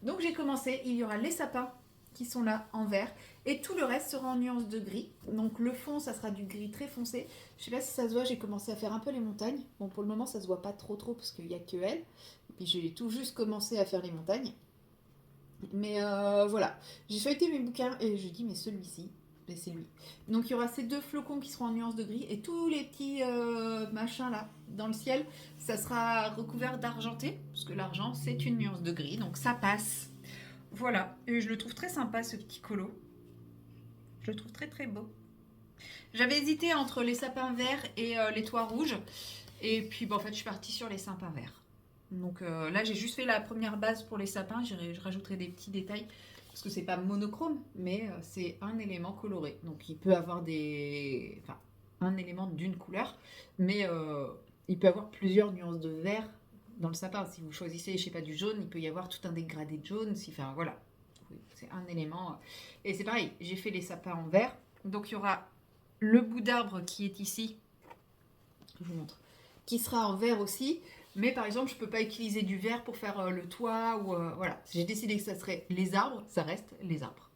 Donc j'ai commencé. Il y aura les sapins qui sont là en vert et tout le reste sera en nuance de gris. Donc le fond ça sera du gris très foncé. Je sais pas si ça se voit, j'ai commencé à faire un peu les montagnes. Bon, pour le moment ça se voit pas trop parce qu'il y a que elle. Et puis j'ai tout juste commencé à faire les montagnes. Mais voilà, j'ai feuilleté mes bouquins et je dis mais celui-ci, mais c'est lui. Donc il y aura ces 2 flocons qui seront en nuance de gris et tous les petits machins là dans le ciel, ça sera recouvert d'argenté parce que l'argent c'est une nuance de gris, donc ça passe. Voilà, et je le trouve très sympa ce petit colo. Je le trouve très très beau. J'avais hésité entre les sapins verts et les toits rouges. Et puis bon, en fait je suis partie sur les sapins verts. Donc là j'ai juste fait la première base pour les sapins. Je rajouterai des petits détails. Parce que c'est pas monochrome, mais c'est un élément coloré. Donc il peut avoir un élément d'une couleur. Mais il peut avoir plusieurs nuances de vert dans le sapin. Si vous choisissez, je sais pas, du jaune, il peut y avoir tout un dégradé de jaune. Enfin voilà, c'est un élément. Et c'est pareil, j'ai fait les sapins en vert. Donc il y aura le bout d'arbre qui est ici, je vous montre, qui sera en vert aussi. Mais par exemple, je peux pas utiliser du vert pour faire le toit ou voilà. J'ai décidé que ça serait les arbres, ça reste les arbres.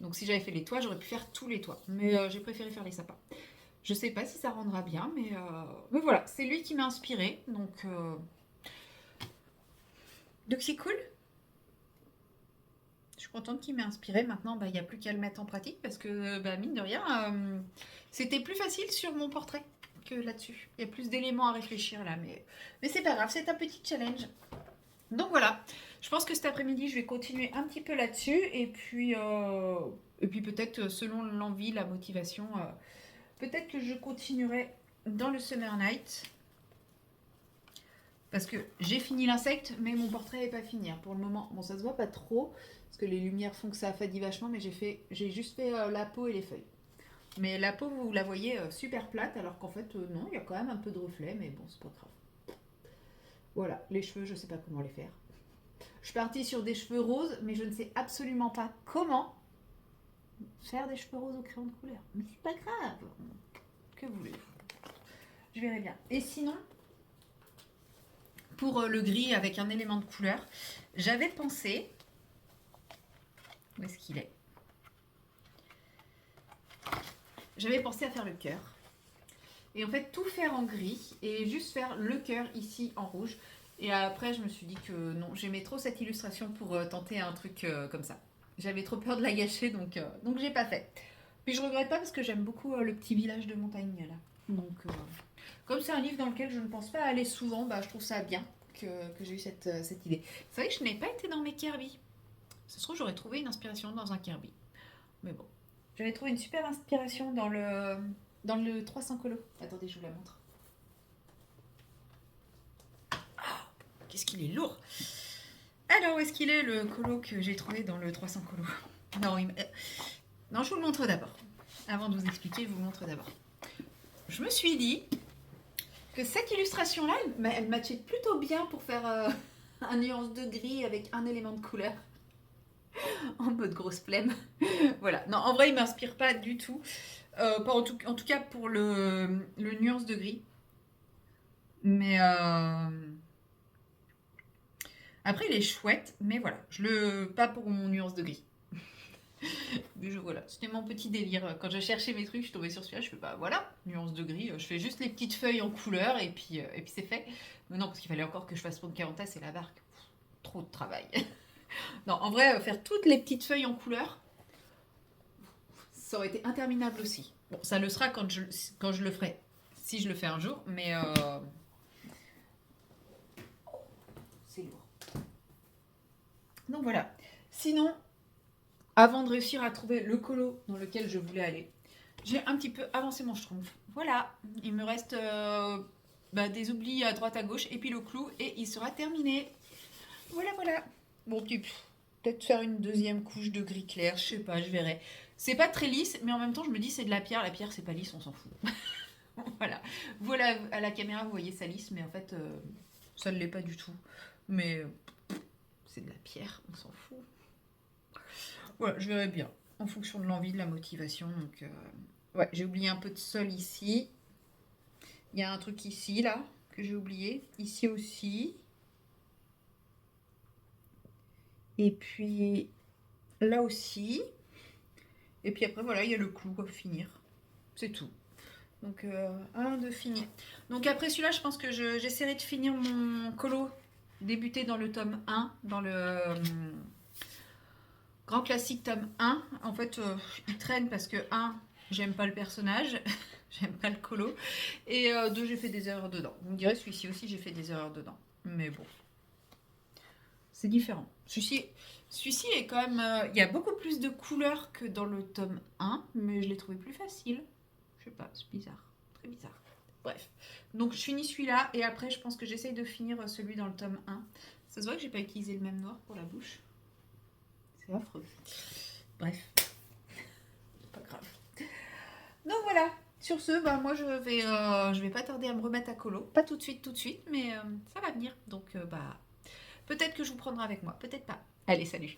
Donc si j'avais fait les toits, j'aurais pu faire tous les toits. Mais j'ai préféré faire les sapins. Je sais pas si ça rendra bien, mais voilà, c'est lui qui m'a inspiré. Donc c'est cool. Je suis contente qu'il m'ait inspiré. Maintenant, il n'y a plus qu'à le mettre en pratique parce que, mine de rien, c'était plus facile sur mon portrait que là-dessus. Il y a plus d'éléments à réfléchir là, mais c'est pas grave, c'est un petit challenge. Donc voilà, je pense que cet après-midi, je vais continuer un petit peu là-dessus et puis peut-être selon l'envie, la motivation, peut-être que je continuerai dans le Summer Night. Parce que j'ai fini l'insecte, mais mon portrait n'est pas fini. Pour le moment, bon, ça se voit pas trop, parce que les lumières font que ça affadit vachement, mais j'ai juste fait la peau et les feuilles. Mais la peau, vous la voyez super plate, alors qu'en fait, non, il y a quand même un peu de reflet, mais bon, c'est pas grave. Voilà, les cheveux, je sais pas comment les faire. Je suis partie sur des cheveux roses, mais je ne sais absolument pas comment faire des cheveux roses au crayon de couleur. Mais c'est pas grave. Que voulez-vous? Je verrai bien. Et sinon, pour le gris avec un élément de couleur, j'avais pensé... Où est-ce qu'il est? J'avais pensé à faire le cœur. Et en fait, tout faire en gris et juste faire le cœur ici en rouge. Et après, je me suis dit que non, j'aimais trop cette illustration pour tenter un truc comme ça. J'avais trop peur de la gâcher, donc j'ai pas fait. Puis je regrette pas parce que j'aime beaucoup le petit village de montagne là. Donc, comme c'est un livre dans lequel je ne pense pas aller souvent, je trouve ça bien que j'ai eu cette idée. C'est vrai que je n'ai pas été dans mes Kirby. Ça se trouve, j'aurais trouvé une inspiration dans un Kirby. Mais bon. J'avais trouvé une super inspiration dans le 300 colo. Attendez, je vous la montre. Qu'est-ce qu'il est lourd! Alors, où est-ce qu'il est le colo que j'ai trouvé dans le 300 colo? Non, je vous le montre d'abord. Avant de vous expliquer, je vous le montre d'abord. Je me suis dit que cette illustration-là, elle matchait plutôt bien pour faire un nuance de gris avec un élément de couleur. En mode grosse flemme. Voilà. Non, en vrai, il m'inspire pas du tout. Pas en tout cas pour le nuance de gris. Mais après, il est chouette, mais voilà. Pas pour mon nuance de gris. Voilà, c'était mon petit délire. Quand je cherchais mes trucs, je suis tombée sur celui-là. Je fais, bah voilà, nuance de gris. Je fais juste les petites feuilles en couleur et puis c'est fait. Mais non, parce qu'il fallait encore que je fasse Pocahontas et la barque. Trop de travail. Non, en vrai, faire toutes les petites feuilles en couleur, ça aurait été interminable aussi. Bon, ça le sera quand je le ferai. Si je le fais un jour, mais c'est lourd. Donc voilà. Sinon, avant de réussir à trouver le colo dans lequel je voulais aller, j'ai un petit peu avancé mon schtroumpf. Voilà, il me reste des oublis à droite à gauche et puis le clou et il sera terminé. Voilà, voilà. Bon, peut-être faire une deuxième couche de gris clair, je sais pas, je verrai. C'est pas très lisse, mais en même temps, je me dis c'est de la pierre c'est pas lisse, on s'en fout. Voilà. Voilà, à la caméra, vous voyez ça lisse, mais en fait, ça ne l'est pas du tout. Mais c'est de la pierre, on s'en fout. Voilà, je verrai bien, en fonction de l'envie, de la motivation. Donc, ouais, j'ai oublié un peu de sol ici. Il y a un truc ici, là, que j'ai oublié. Ici aussi. Et puis, là aussi. Et puis après, voilà, il y a le clou à finir. C'est tout. Donc, un de fini. Donc après celui-là, je pense que j'essaierai de finir mon colo, débuter dans le tome 1, dans le grand classique tome 1. En fait, il traîne parce que 1, j'aime pas le personnage, j'aime pas le colo. Et 2, j'ai fait des erreurs dedans. Vous me direz, celui-ci aussi, j'ai fait des erreurs dedans. Mais bon, c'est différent. Celui-ci est quand même... il y a beaucoup plus de couleurs que dans le tome 1, mais je l'ai trouvé plus facile. Je sais pas, c'est bizarre. Très bizarre. Bref. Donc je finis celui-là et après je pense que j'essaye de finir celui dans le tome 1. Ça se voit que j'ai pas utilisé le même noir pour la bouche. C'est affreux. Bref. Pas grave. Donc voilà. Sur ce, moi je vais pas tarder à me remettre à colo. Pas tout de suite, mais ça va venir. Donc peut-être que je vous prendrai avec moi, peut-être pas. Allez, salut.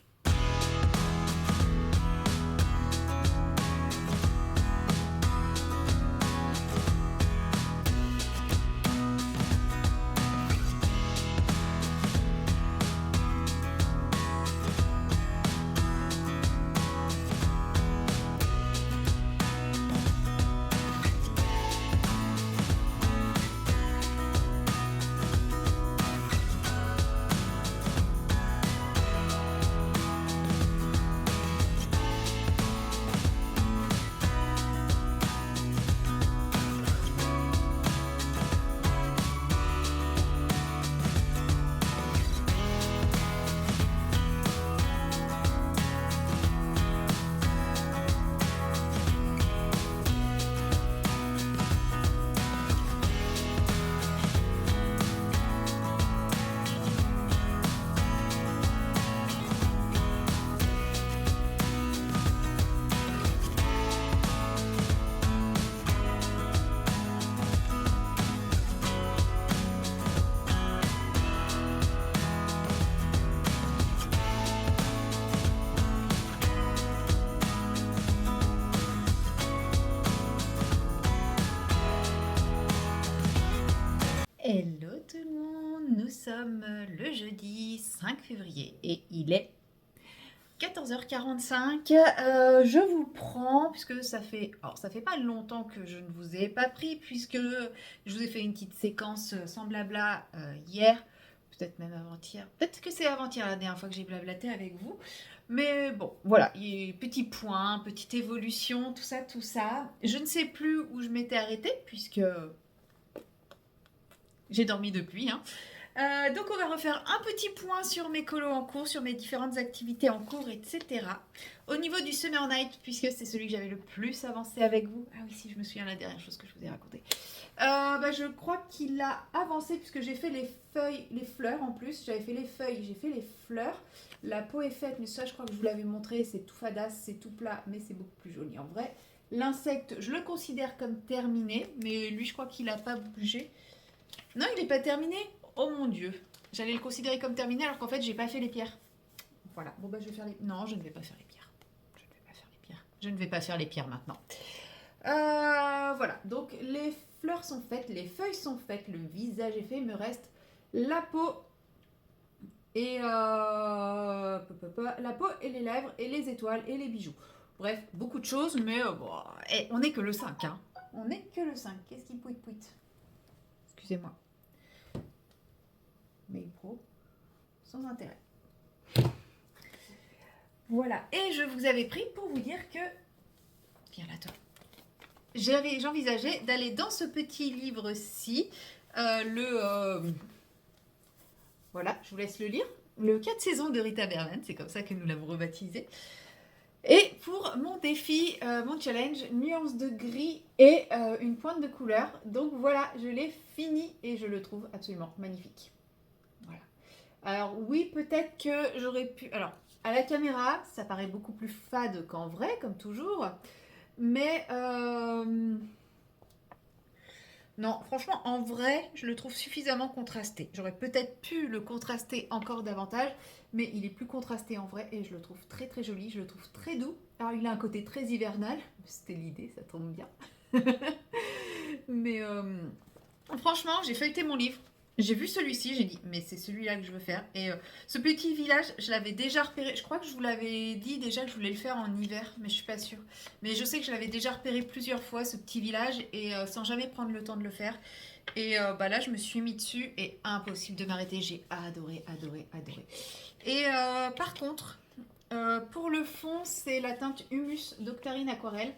Hello tout le monde, nous sommes le jeudi 5 février et il est 14h45. Je vous prends, puisque ça fait pas longtemps que je ne vous ai pas pris, puisque je vous ai fait une petite séquence sans blabla hier, peut-être même avant-hier, peut-être que c'est avant-hier la dernière fois que j'ai blablaté avec vous, mais bon, voilà, petit point, petite évolution, tout ça. Je ne sais plus où je m'étais arrêtée, puisque... j'ai dormi depuis, hein. Donc on va refaire un petit point sur mes colos en cours, sur mes différentes activités en cours, etc. Au niveau du Summer Night, puisque c'est celui que j'avais le plus avancé avec vous. Ah oui, si je me souviens la dernière chose que je vous ai racontée. Je crois qu'il a avancé puisque j'ai fait les feuilles, les fleurs en plus. J'avais fait les feuilles, j'ai fait les fleurs. La peau est faite, mais ça je crois que je vous l'avais montré. C'est tout fadasse, c'est tout plat, mais c'est beaucoup plus joli en vrai. L'insecte, je le considère comme terminé, mais lui je crois qu'il n'a pas bougé. Non, il n'est pas terminé. Oh mon dieu. J'allais le considérer comme terminé alors qu'en fait j'ai pas fait les pierres. Voilà. Bon je vais faire les... Non, je ne vais pas faire les pierres. Je ne vais pas faire les pierres. Je ne vais pas faire les pierres maintenant. Voilà. Donc les fleurs sont faites, les feuilles sont faites, le visage est fait. Il me reste la peau et la peau et les lèvres et les étoiles et les bijoux. Bref, beaucoup de choses, mais bon, on n'est que le 5. Hein. On n'est que le 5. Qu'est-ce qui pouit? Excusez-moi. Mail pro, sans intérêt. Voilà. Et je vous avais pris pour vous dire que... Viens là, toi. J'envisageais d'aller dans ce petit livre-ci, voilà, je vous laisse le lire. Le 4 saisons de Rita Berman, c'est comme ça que nous l'avons rebaptisé. Et pour mon défi, mon challenge, nuance de gris et une pointe de couleur. Donc voilà, je l'ai fini et je le trouve absolument magnifique. Voilà. Alors oui, peut-être que j'aurais pu... Alors, à la caméra, ça paraît beaucoup plus fade qu'en vrai, comme toujours. Mais... Non, franchement, en vrai, je le trouve suffisamment contrasté. J'aurais peut-être pu le contraster encore davantage, mais il est plus contrasté en vrai et je le trouve très très joli, je le trouve très doux. Alors il a un côté très hivernal, c'était l'idée, ça tombe bien. Mais franchement, j'ai feuilleté mon livre, j'ai vu celui-ci, j'ai dit, mais c'est celui-là que je veux faire. Et ce petit village, je l'avais déjà repéré, je crois que je vous l'avais dit déjà que je voulais le faire en hiver, mais je suis pas sûre. Mais je sais que je l'avais déjà repéré plusieurs fois, ce petit village, et sans jamais prendre le temps de le faire. Et là, je me suis mis dessus et impossible de m'arrêter. J'ai adoré, adoré, adoré. Et par contre, pour le fond, c'est la teinte Humus d'Octarine Aquarelle.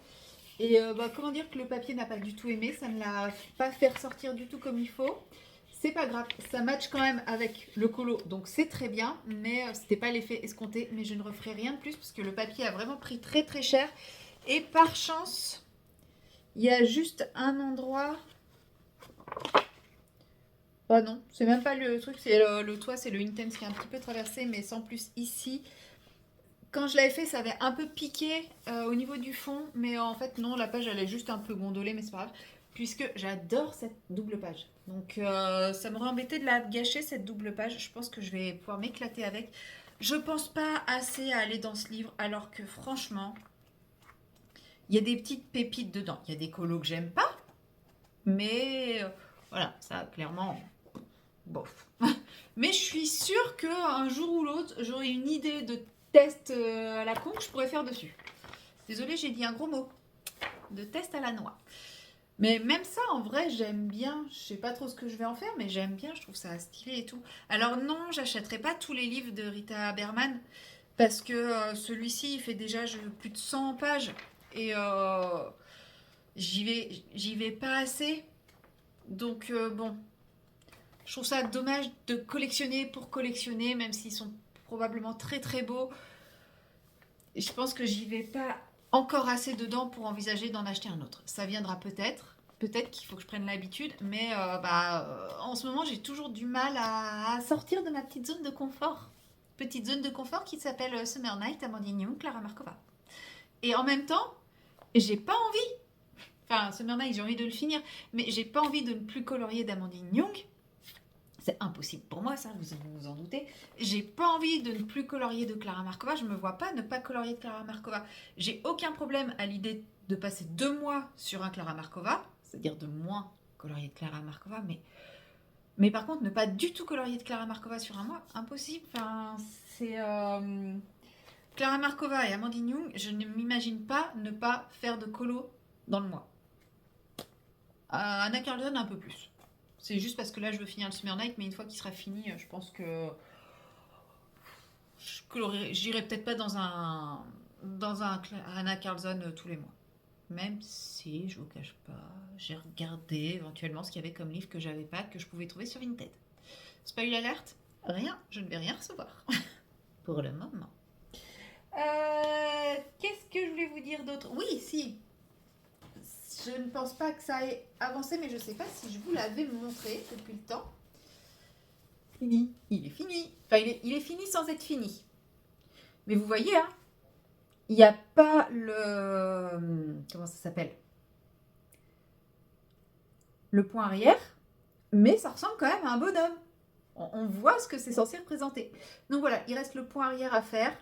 Et comment dire que le papier n'a pas du tout aimé, ça ne l'a pas fait ressortir du tout comme il faut. C'est pas grave, ça match quand même avec le colo, donc c'est très bien, mais c'était pas l'effet escompté. Mais je ne referai rien de plus parce que le papier a vraiment pris très très cher. Et par chance, il y a juste un endroit. Ah non, c'est même pas le truc, c'est le toit, c'est le Intense qui est un petit peu traversé, mais sans plus ici. Quand je l'avais fait, ça avait un peu piqué au niveau du fond, mais en fait non, la page elle est juste un peu gondolée, mais c'est pas grave, puisque j'adore cette double page. Donc ça m'aurait embêté de la gâcher cette double page. Je pense que je vais pouvoir m'éclater avec. Je pense pas assez à aller dans ce livre, alors que franchement, il y a des petites pépites dedans. Il y a des colos que j'aime pas, mais voilà, ça clairement, bof. Mais je suis sûre qu'un jour ou l'autre, j'aurai une idée de test à la con que je pourrais faire dessus. Désolée, j'ai dit un gros mot. De test à la noix. Mais même ça, en vrai, j'aime bien. Je sais pas trop ce que je vais en faire, mais j'aime bien. Je trouve ça stylé et tout. Alors non, j'achèterai pas tous les livres de Rita Berman parce que celui-ci, il fait déjà plus de 100 pages et j'y vais pas assez. Donc bon, je trouve ça dommage de collectionner pour collectionner, même s'ils sont probablement très très beaux. Et je pense que j'y vais pas encore assez dedans pour envisager d'en acheter un autre. Ça viendra peut-être. Peut-être qu'il faut que je prenne l'habitude, mais en ce moment, j'ai toujours du mal à sortir de ma petite zone de confort. Petite zone de confort qui s'appelle Summer Night, Amandine Young, Clara Markova. Et en même temps, j'ai pas envie. Enfin, Summer Night, j'ai envie de le finir, mais j'ai pas envie de ne plus colorier d'Amandine Young. C'est impossible pour moi, ça, vous vous en doutez. J'ai pas envie de ne plus colorier de Clara Markova. Je me vois pas ne pas colorier de Clara Markova. J'ai aucun problème à l'idée de passer 2 mois sur un Clara Markova, c'est-à-dire de moins colorier de Clara Markova, mais par contre, ne pas du tout colorier de Clara Markova sur un mois, impossible. Enfin, c'est Clara Markova et Amandine Young, je ne m'imagine pas ne pas faire de colo dans le mois. Anna Carlton, un peu plus. C'est juste parce que là, je veux finir le Summer Night, mais une fois qu'il sera fini, je pense que j'irai peut-être pas dans un Anna Carlson tous les mois. Même si, je vous cache pas, j'ai regardé éventuellement ce qu'il y avait comme livre que j'avais pas, que je pouvais trouver sur Vinted. Spoil alerte, rien, je ne vais rien recevoir. Pour le moment. Qu'est-ce que je voulais vous dire d'autre? Oui, si. Je ne pense pas que ça ait avancé, mais je ne sais pas si je vous l'avais montré depuis le temps. Fini. Il est fini. Enfin, il est fini sans être fini. Mais vous voyez, hein, il n'y a pas le... Comment ça s'appelle? Le point arrière, mais ça ressemble quand même à un bonhomme. On voit ce que c'est censé représenter. Donc voilà, il reste le point arrière à faire.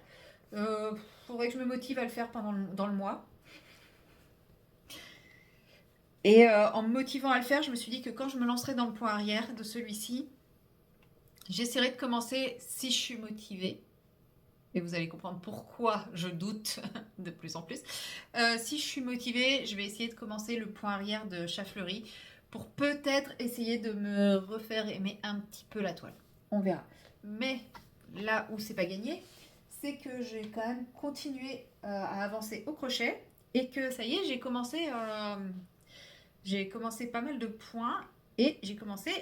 Faudrait que je me motive à le faire dans le mois. Et en me motivant à le faire, je me suis dit que quand je me lancerai dans le point arrière de celui-ci, j'essaierai de commencer si je suis motivée. Et vous allez comprendre pourquoi je doute de plus en plus. Si je suis motivée, je vais essayer de commencer le point arrière de Chafleury pour peut-être essayer de me refaire aimer un petit peu la toile. On verra. Mais là où c'est pas gagné, c'est que j'ai quand même continué à avancer au crochet et que ça y est, j'ai commencé pas mal de points et j'ai commencé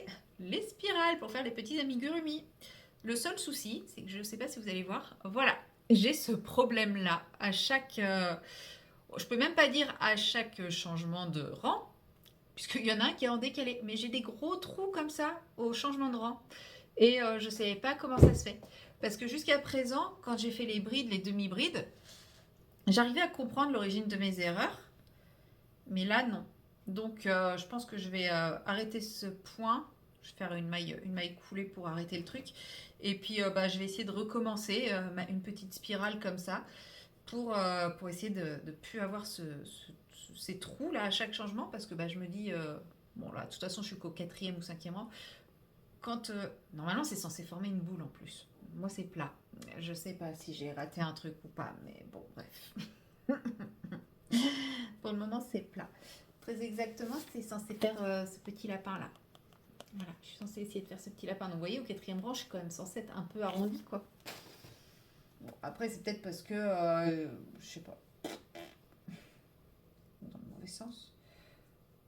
les spirales pour faire les petits amigurumi. Le seul souci, c'est que je ne sais pas si vous allez voir, voilà, j'ai ce problème-là à chaque... je peux même pas dire à chaque changement de rang, puisqu'il y en a un qui est en décalé, mais j'ai des gros trous comme ça au changement de rang. Et je ne savais pas comment ça se fait. Parce que jusqu'à présent, quand j'ai fait les brides, les demi-brides, j'arrivais à comprendre l'origine de mes erreurs, mais là, non. Donc, je pense que je vais arrêter ce point. Je vais faire une maille coulée pour arrêter le truc. Et puis, je vais essayer de recommencer une petite spirale comme ça pour essayer de ne plus avoir ces trous là à chaque changement. Parce que je me dis, bon là, de toute façon, je suis qu'au 4e ou 5e rang. Quand normalement, c'est censé former une boule en plus. Moi, c'est plat. Je sais pas si j'ai raté un truc ou pas, mais bon, bref. Pour le moment, c'est plat. Très exactement, c'est censé faire ce petit lapin là. Voilà, je suis censée essayer de faire ce petit lapin. Donc, vous voyez, au 4e rang, je suis quand même censée être un peu arrondie, quoi. Bon, après, c'est peut-être parce que, je sais pas, dans le mauvais sens.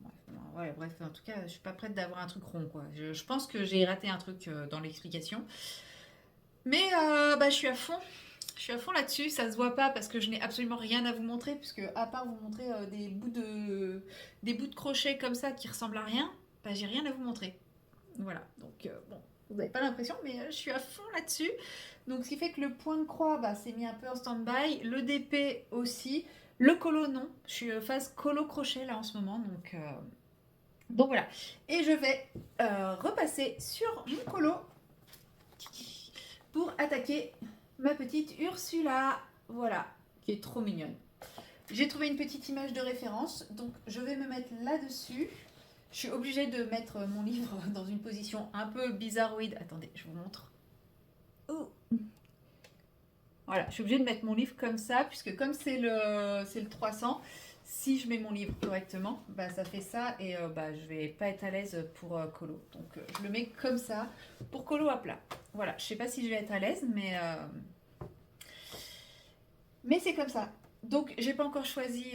Bref, non, ouais, bref, en tout cas, je suis pas prête d'avoir un truc rond, quoi. Je pense que j'ai raté un truc dans l'explication. Mais, je suis à fond. Je suis à fond là-dessus, ça se voit pas parce que je n'ai absolument rien à vous montrer, puisque à part vous montrer des bouts de crochet comme ça qui ressemblent à rien, j'ai rien à vous montrer. Voilà, donc bon, vous n'avez pas l'impression, mais je suis à fond là-dessus. Donc ce qui fait que le point de croix, s'est mis un peu en stand-by, le DP aussi, le colo non, je suis phase colo crochet là en ce moment, donc voilà. Et je vais repasser sur mon colo pour attaquer ma petite Ursula, voilà, qui est trop mignonne. J'ai trouvé une petite image de référence, donc je vais me mettre là-dessus. Je suis obligée de mettre mon livre dans une position un peu bizarroïde. Attendez, je vous montre. Oh. Voilà, je suis obligée de mettre mon livre comme ça, puisque comme c'est le 300, si je mets mon livre correctement, ça fait ça et je vais pas être à l'aise pour colo. Donc je le mets comme ça pour colo à plat. Voilà, je sais pas si je vais être à l'aise, mais c'est comme ça. Donc j'ai pas encore choisi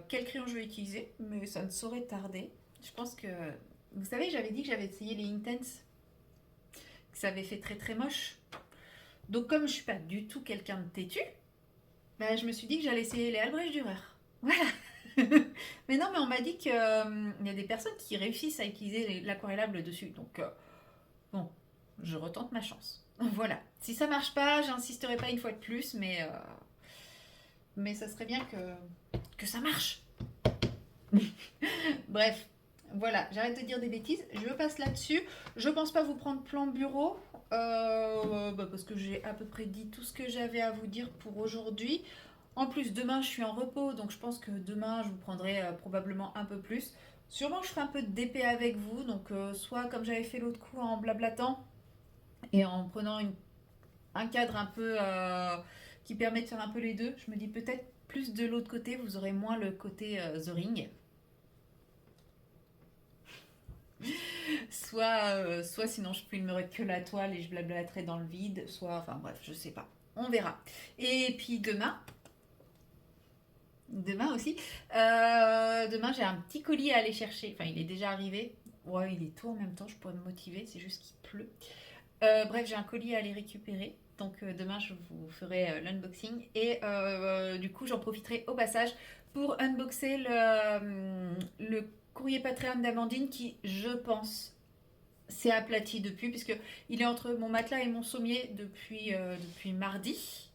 quel crayon je vais utiliser, mais ça ne saurait tarder. Je pense que... Vous savez, j'avais dit que j'avais essayé les Intense, que ça avait fait très très moche. Donc comme je suis pas du tout quelqu'un de têtu, je me suis dit que j'allais essayer les Albrecht Dürer. Voilà. Mais non, mais on m'a dit qu'il y a des personnes qui réussissent à utiliser l'aquarellable dessus. Donc bon, je retente ma chance. Voilà. Si ça marche pas, j'insisterai pas une fois de plus, mais ça serait bien que ça marche. Bref, voilà, j'arrête de dire des bêtises. Je passe là-dessus. Je pense pas vous prendre plan bureau. Parce que j'ai à peu près dit tout ce que j'avais à vous dire pour aujourd'hui. En plus, demain, je suis en repos, donc je pense que demain, je vous prendrai probablement un peu plus. Sûrement, je ferai un peu de DP avec vous, donc soit comme j'avais fait l'autre coup en blablatant et en prenant un cadre un peu qui permet de faire un peu les deux. Je me dis peut-être plus de l'autre côté, vous aurez moins le côté The Ring. Soit sinon je filmerai que la toile et je blablaterai dans le vide, soit, enfin bref, je sais pas. On verra. Et puis demain aussi, demain j'ai un petit colis à aller chercher. Enfin, il est déjà arrivé. Ouais, il est tout en même temps, je pourrais me motiver, c'est juste qu'il pleut. Bref, j'ai un colis à aller récupérer. Donc demain, je vous ferai l'unboxing. Et du coup, j'en profiterai au passage pour unboxer le courrier Patreon d'Amandine qui, je pense, s'est aplati depuis, puisque il est entre mon matelas et mon sommier depuis mardi.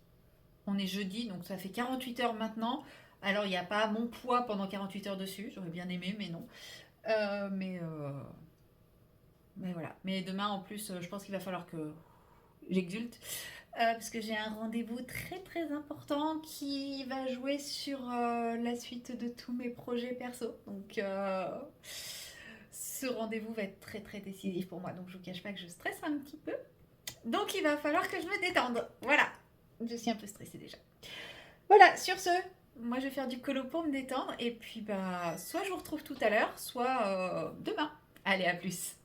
On est jeudi, donc ça fait 48 heures maintenant. Alors, il n'y a pas mon poids pendant 48 heures dessus. J'aurais bien aimé, mais non. Euh, mais, euh, mais voilà. Mais demain, en plus, je pense qu'il va falloir que j'exulte. Parce que j'ai un rendez-vous très très important qui va jouer sur la suite de tous mes projets perso. Donc ce rendez-vous va être très très décisif pour moi. Donc je vous cache pas que je stresse un petit peu. Donc il va falloir que je me détende. Voilà. Je suis un peu stressée déjà. Voilà, sur ce, moi je vais faire du colo pour me détendre. Et puis bah soit je vous retrouve tout à l'heure, soit demain. Allez, à plus.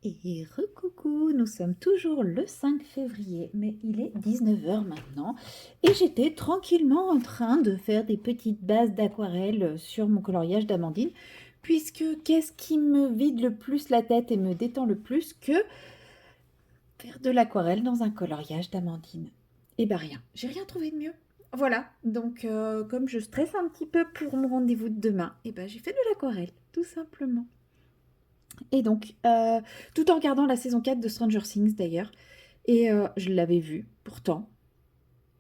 Et recoucou, nous sommes toujours le 5 février, mais il est 19h maintenant et j'étais tranquillement en train de faire des petites bases d'aquarelle sur mon coloriage d'Amandine, puisque qu'est-ce qui me vide le plus la tête et me détend le plus que faire de l'aquarelle dans un coloriage d'Amandine? Eh ben rien, j'ai rien trouvé de mieux. Voilà, donc comme je stresse un petit peu pour mon rendez-vous de demain, eh ben j'ai fait de l'aquarelle, tout simplement. Et donc, tout en regardant la saison 4 de Stranger Things d'ailleurs, et je l'avais vue pourtant,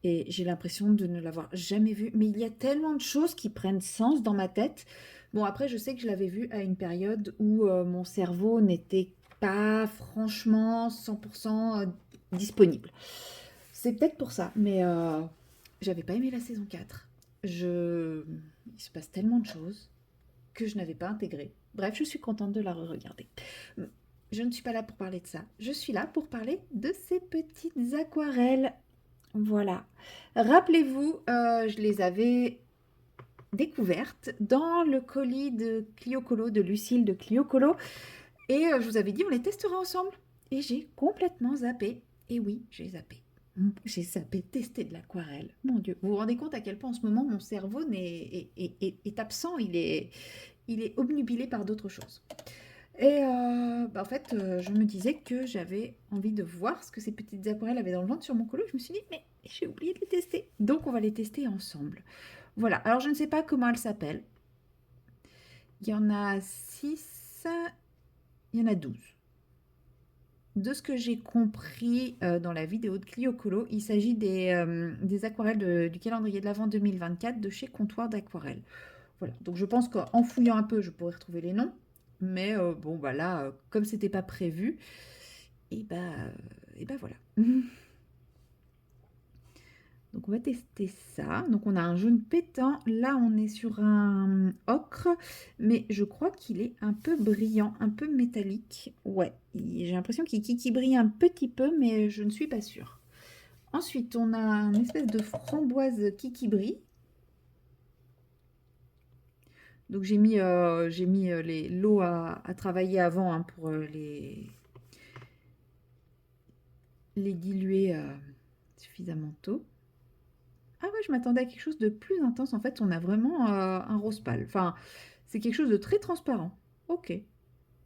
et j'ai l'impression de ne l'avoir jamais vue, mais il y a tellement de choses qui prennent sens dans ma tête. Bon, après, je sais que je l'avais vue à une période où mon cerveau n'était pas franchement 100% disponible. C'est peut-être pour ça, mais j'avais pas aimé la saison 4. Il se passe tellement de choses que je n'avais pas intégré. Bref, je suis contente de la re-regarder. Je ne suis pas là pour parler de ça. Je suis là pour parler de ces petites aquarelles. Voilà. Rappelez-vous, je les avais découvertes dans le colis de Clio Colo, de Lucille de Clio Colo. Et je vous avais dit, on les testera ensemble. Et j'ai complètement zappé. Et oui, j'ai zappé. J'ai zappé tester de l'aquarelle. Mon Dieu, vous vous rendez compte à quel point en ce moment mon cerveau est absent, il est obnubilé par d'autres choses. Et en fait, je me disais que j'avais envie de voir ce que ces petites aquarelles avaient dans le ventre sur mon colo. Je me suis dit, mais j'ai oublié de les tester. Donc, on va les tester ensemble. Voilà. Alors, je ne sais pas comment elles s'appellent. Il y en a 6, il y en a 12. De ce que j'ai compris dans la vidéo de Clio Colo, il s'agit des aquarelles du calendrier de l'Avent 2024 de chez Comptoir d'Aquarelle. Voilà, donc je pense qu'en fouillant un peu, je pourrais retrouver les noms. Mais bon, bah là, comme c'était pas prévu, et bah voilà. Donc on va tester ça. Donc on a un jaune pétant. Là, on est sur un ocre, mais je crois qu'il est un peu brillant, un peu métallique. Ouais, j'ai l'impression qu'il brille un petit peu, mais je ne suis pas sûre. Ensuite, on a une espèce de framboise qui brille. Donc j'ai mis l'eau à travailler avant hein, pour les diluer suffisamment tôt. Ah ouais, je m'attendais à quelque chose de plus intense. En fait, on a vraiment un rose pâle. Enfin, c'est quelque chose de très transparent. Ok.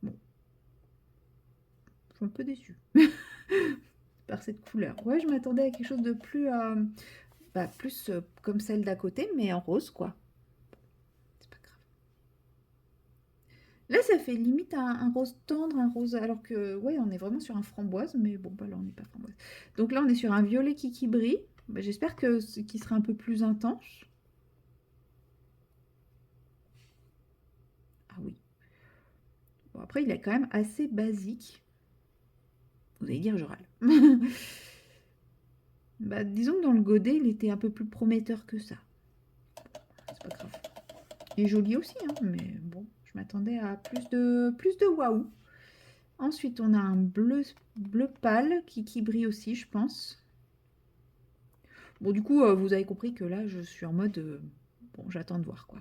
Bon, je suis un peu déçue par cette couleur. Ouais, je m'attendais à quelque chose de plus, plus comme celle d'à côté, mais en rose, quoi. C'est pas grave. Là, ça fait limite un rose tendre, un rose, alors que, ouais, on est vraiment sur un framboise, mais bon, bah là, on n'est pas framboise. Donc là, on est sur un violet qui brille. Bah, j'espère qu'il sera un peu plus intense. Ah oui. Bon, après, il est quand même assez basique. Vous allez dire, je râle. Bah, disons que dans le godet, il était un peu plus prometteur que ça. C'est pas grave. Il est joli aussi, hein, mais bon, je m'attendais à plus de waouh. Ensuite, on a un bleu pâle qui brille aussi, je pense. Bon, du coup, vous avez compris que là, je suis en mode... bon, j'attends de voir, quoi.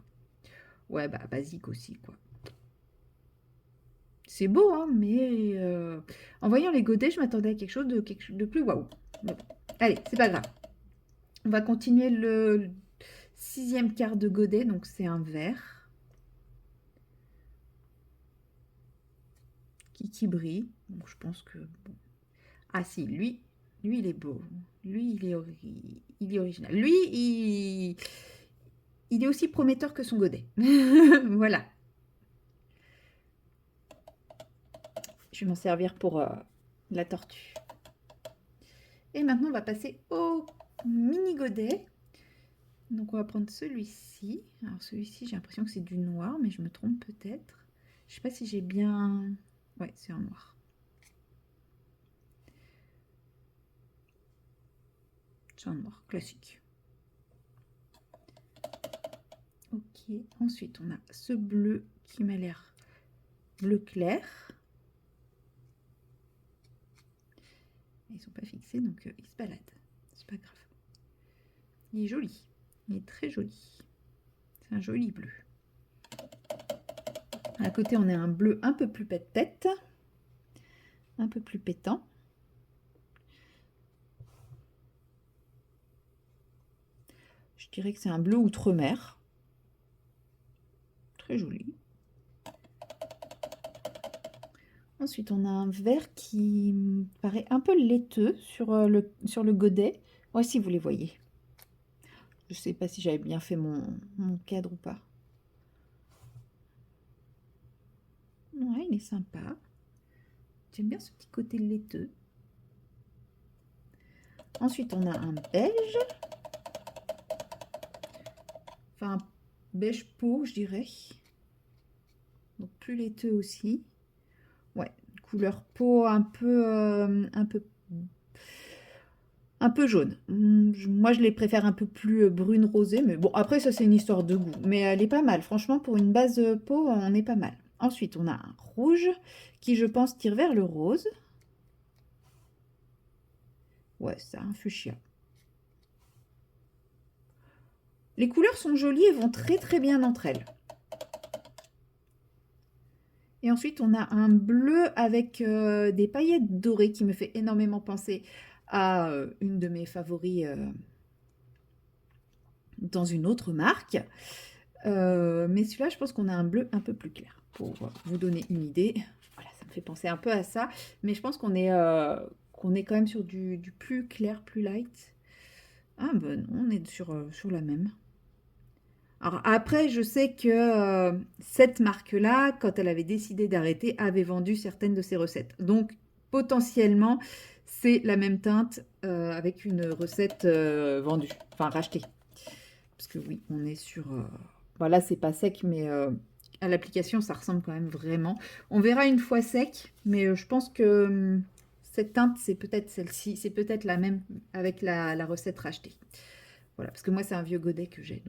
Ouais, bah, basique aussi, quoi. C'est beau, hein, mais... en voyant les godets, je m'attendais à quelque chose de plus waouh. Mais bon. Allez, c'est pas grave. On va continuer le 6e quart de godet, donc c'est un vert. qui brille. Bon, je pense que... Bon. Ah si, lui, il est beau. Lui, il est original. Lui, il est aussi prometteur que son godet. Voilà. Je vais m'en servir pour la tortue. Et maintenant, on va passer au mini godet. Donc, on va prendre celui-ci. Alors, celui-ci, j'ai l'impression que c'est du noir, mais je me trompe peut-être. Je sais pas si j'ai bien... Ouais, c'est en noir. C'est en noir, classique. Ok, ensuite, on a ce bleu qui m'a l'air bleu clair. Ils sont pas fixés, donc ils se baladent. C'est pas grave. Il est joli. Il est très joli. C'est un joli bleu. À côté, on a un bleu un peu plus pète-tête. Un peu plus pétant. Je dirais que c'est un bleu outre-mer. Très joli. Ensuite, on a un vert qui me paraît un peu laiteux sur le godet. Voici, vous les voyez. Je ne sais pas si j'avais bien fait mon cadre ou pas. Ouais, il est sympa. J'aime bien ce petit côté laiteux. Ensuite, on a un beige. Enfin, un beige peau, je dirais. Donc, plus laiteux aussi. Ouais, couleur peau un peu jaune. Moi, je les préfère un peu plus brune rosée, mais bon, après, ça, c'est une histoire de goût. Mais elle est pas mal. Franchement, pour une base peau, on est pas mal. Ensuite, on a un rouge qui, je pense, tire vers le rose. Ouais, c'est un fuchsia. Les couleurs sont jolies et vont très très bien entre elles. Et ensuite, on a un bleu avec des paillettes dorées qui me fait énormément penser à une de mes favoris dans une autre marque. Mais celui-là, je pense qu'on a un bleu un peu plus clair. Pour vous donner une idée. Voilà, ça me fait penser un peu à ça. Mais je pense qu'on est quand même sur du plus clair, plus light. Ah ben non, on est sur la même. Alors après, je sais que cette marque-là, quand elle avait décidé d'arrêter, avait vendu certaines de ses recettes. Donc potentiellement, c'est la même teinte avec une recette vendue, enfin rachetée. Parce que oui, on est sur... Voilà, c'est pas sec, mais à l'application, ça ressemble quand même vraiment. On verra une fois sec, mais je pense que cette teinte, c'est peut-être celle-ci. C'est peut-être la même avec la recette rachetée. Voilà, parce que moi, c'est un vieux godet que j'ai,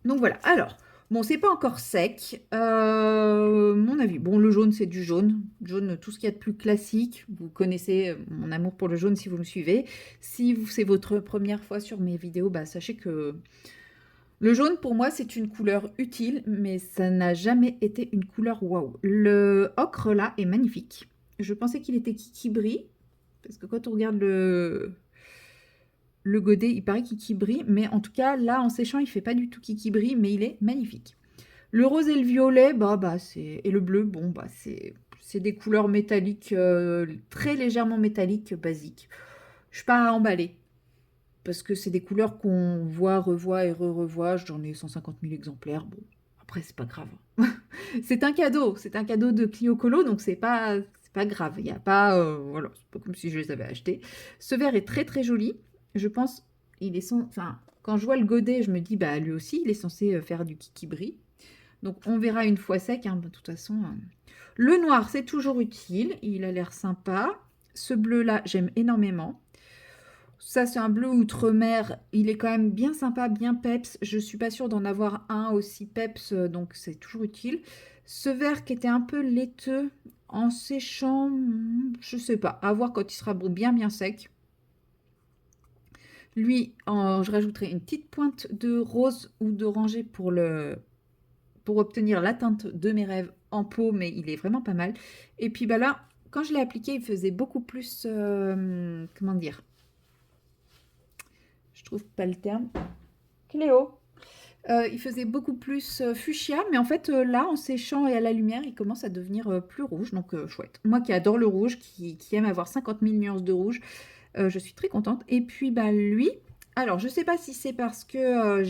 donc voilà, alors, bon, c'est pas encore sec. Mon avis, bon, le jaune, c'est du jaune. Jaune, tout ce qu'il y a de plus classique. Vous connaissez mon amour pour le jaune si vous me suivez. Si c'est votre première fois sur mes vidéos, bah, sachez que le jaune, pour moi, c'est une couleur utile, mais ça n'a jamais été une couleur waouh. Le ocre, là, est magnifique. Je pensais qu'il était kiki-brie, parce que quand on regarde le godet, il paraît qu'il brille, mais en tout cas, là, en séchant, il fait pas du tout qui brille, mais il est magnifique. Le rose et le violet, et le bleu, c'est des couleurs métalliques, très légèrement métalliques, basiques. Je suis pas emballée, parce que c'est des couleurs qu'on voit, revoit et re-revoit. J'en ai 150 000 exemplaires. Bon, après, c'est pas grave. C'est un cadeau de Clio Colo, donc c'est pas grave. Il y a pas, voilà, c'est pas comme si je les avais achetés. Ce vert est très très joli. Je pense, enfin, quand je vois le godet, je me dis, bah lui aussi, il est censé faire du kiki brie. Donc on verra une fois sec, hein, de toute façon. Le noir, c'est toujours utile. Il a l'air sympa. Ce bleu-là, j'aime énormément. Ça, c'est un bleu outre-mer. Il est quand même bien sympa, bien peps. Je suis pas sûre d'en avoir un aussi peps, donc c'est toujours utile. Ce vert qui était un peu laiteux, en séchant, je sais pas. À voir quand il sera bien bien sec. Lui, je rajouterai une petite pointe de rose ou d'oranger pour obtenir la teinte de mes rêves en peau, mais il est vraiment pas mal. Et puis bah là, quand je l'ai appliqué, il faisait beaucoup plus, comment dire, je trouve pas le terme. Cléo. Il faisait beaucoup plus fuchsia, mais en fait, là, en séchant et à la lumière, il commence à devenir plus rouge, donc chouette. Moi qui adore le rouge, qui aime avoir 50 000 nuances de rouge, je suis très contente. Et puis, bah, lui, alors, je sais pas si c'est parce que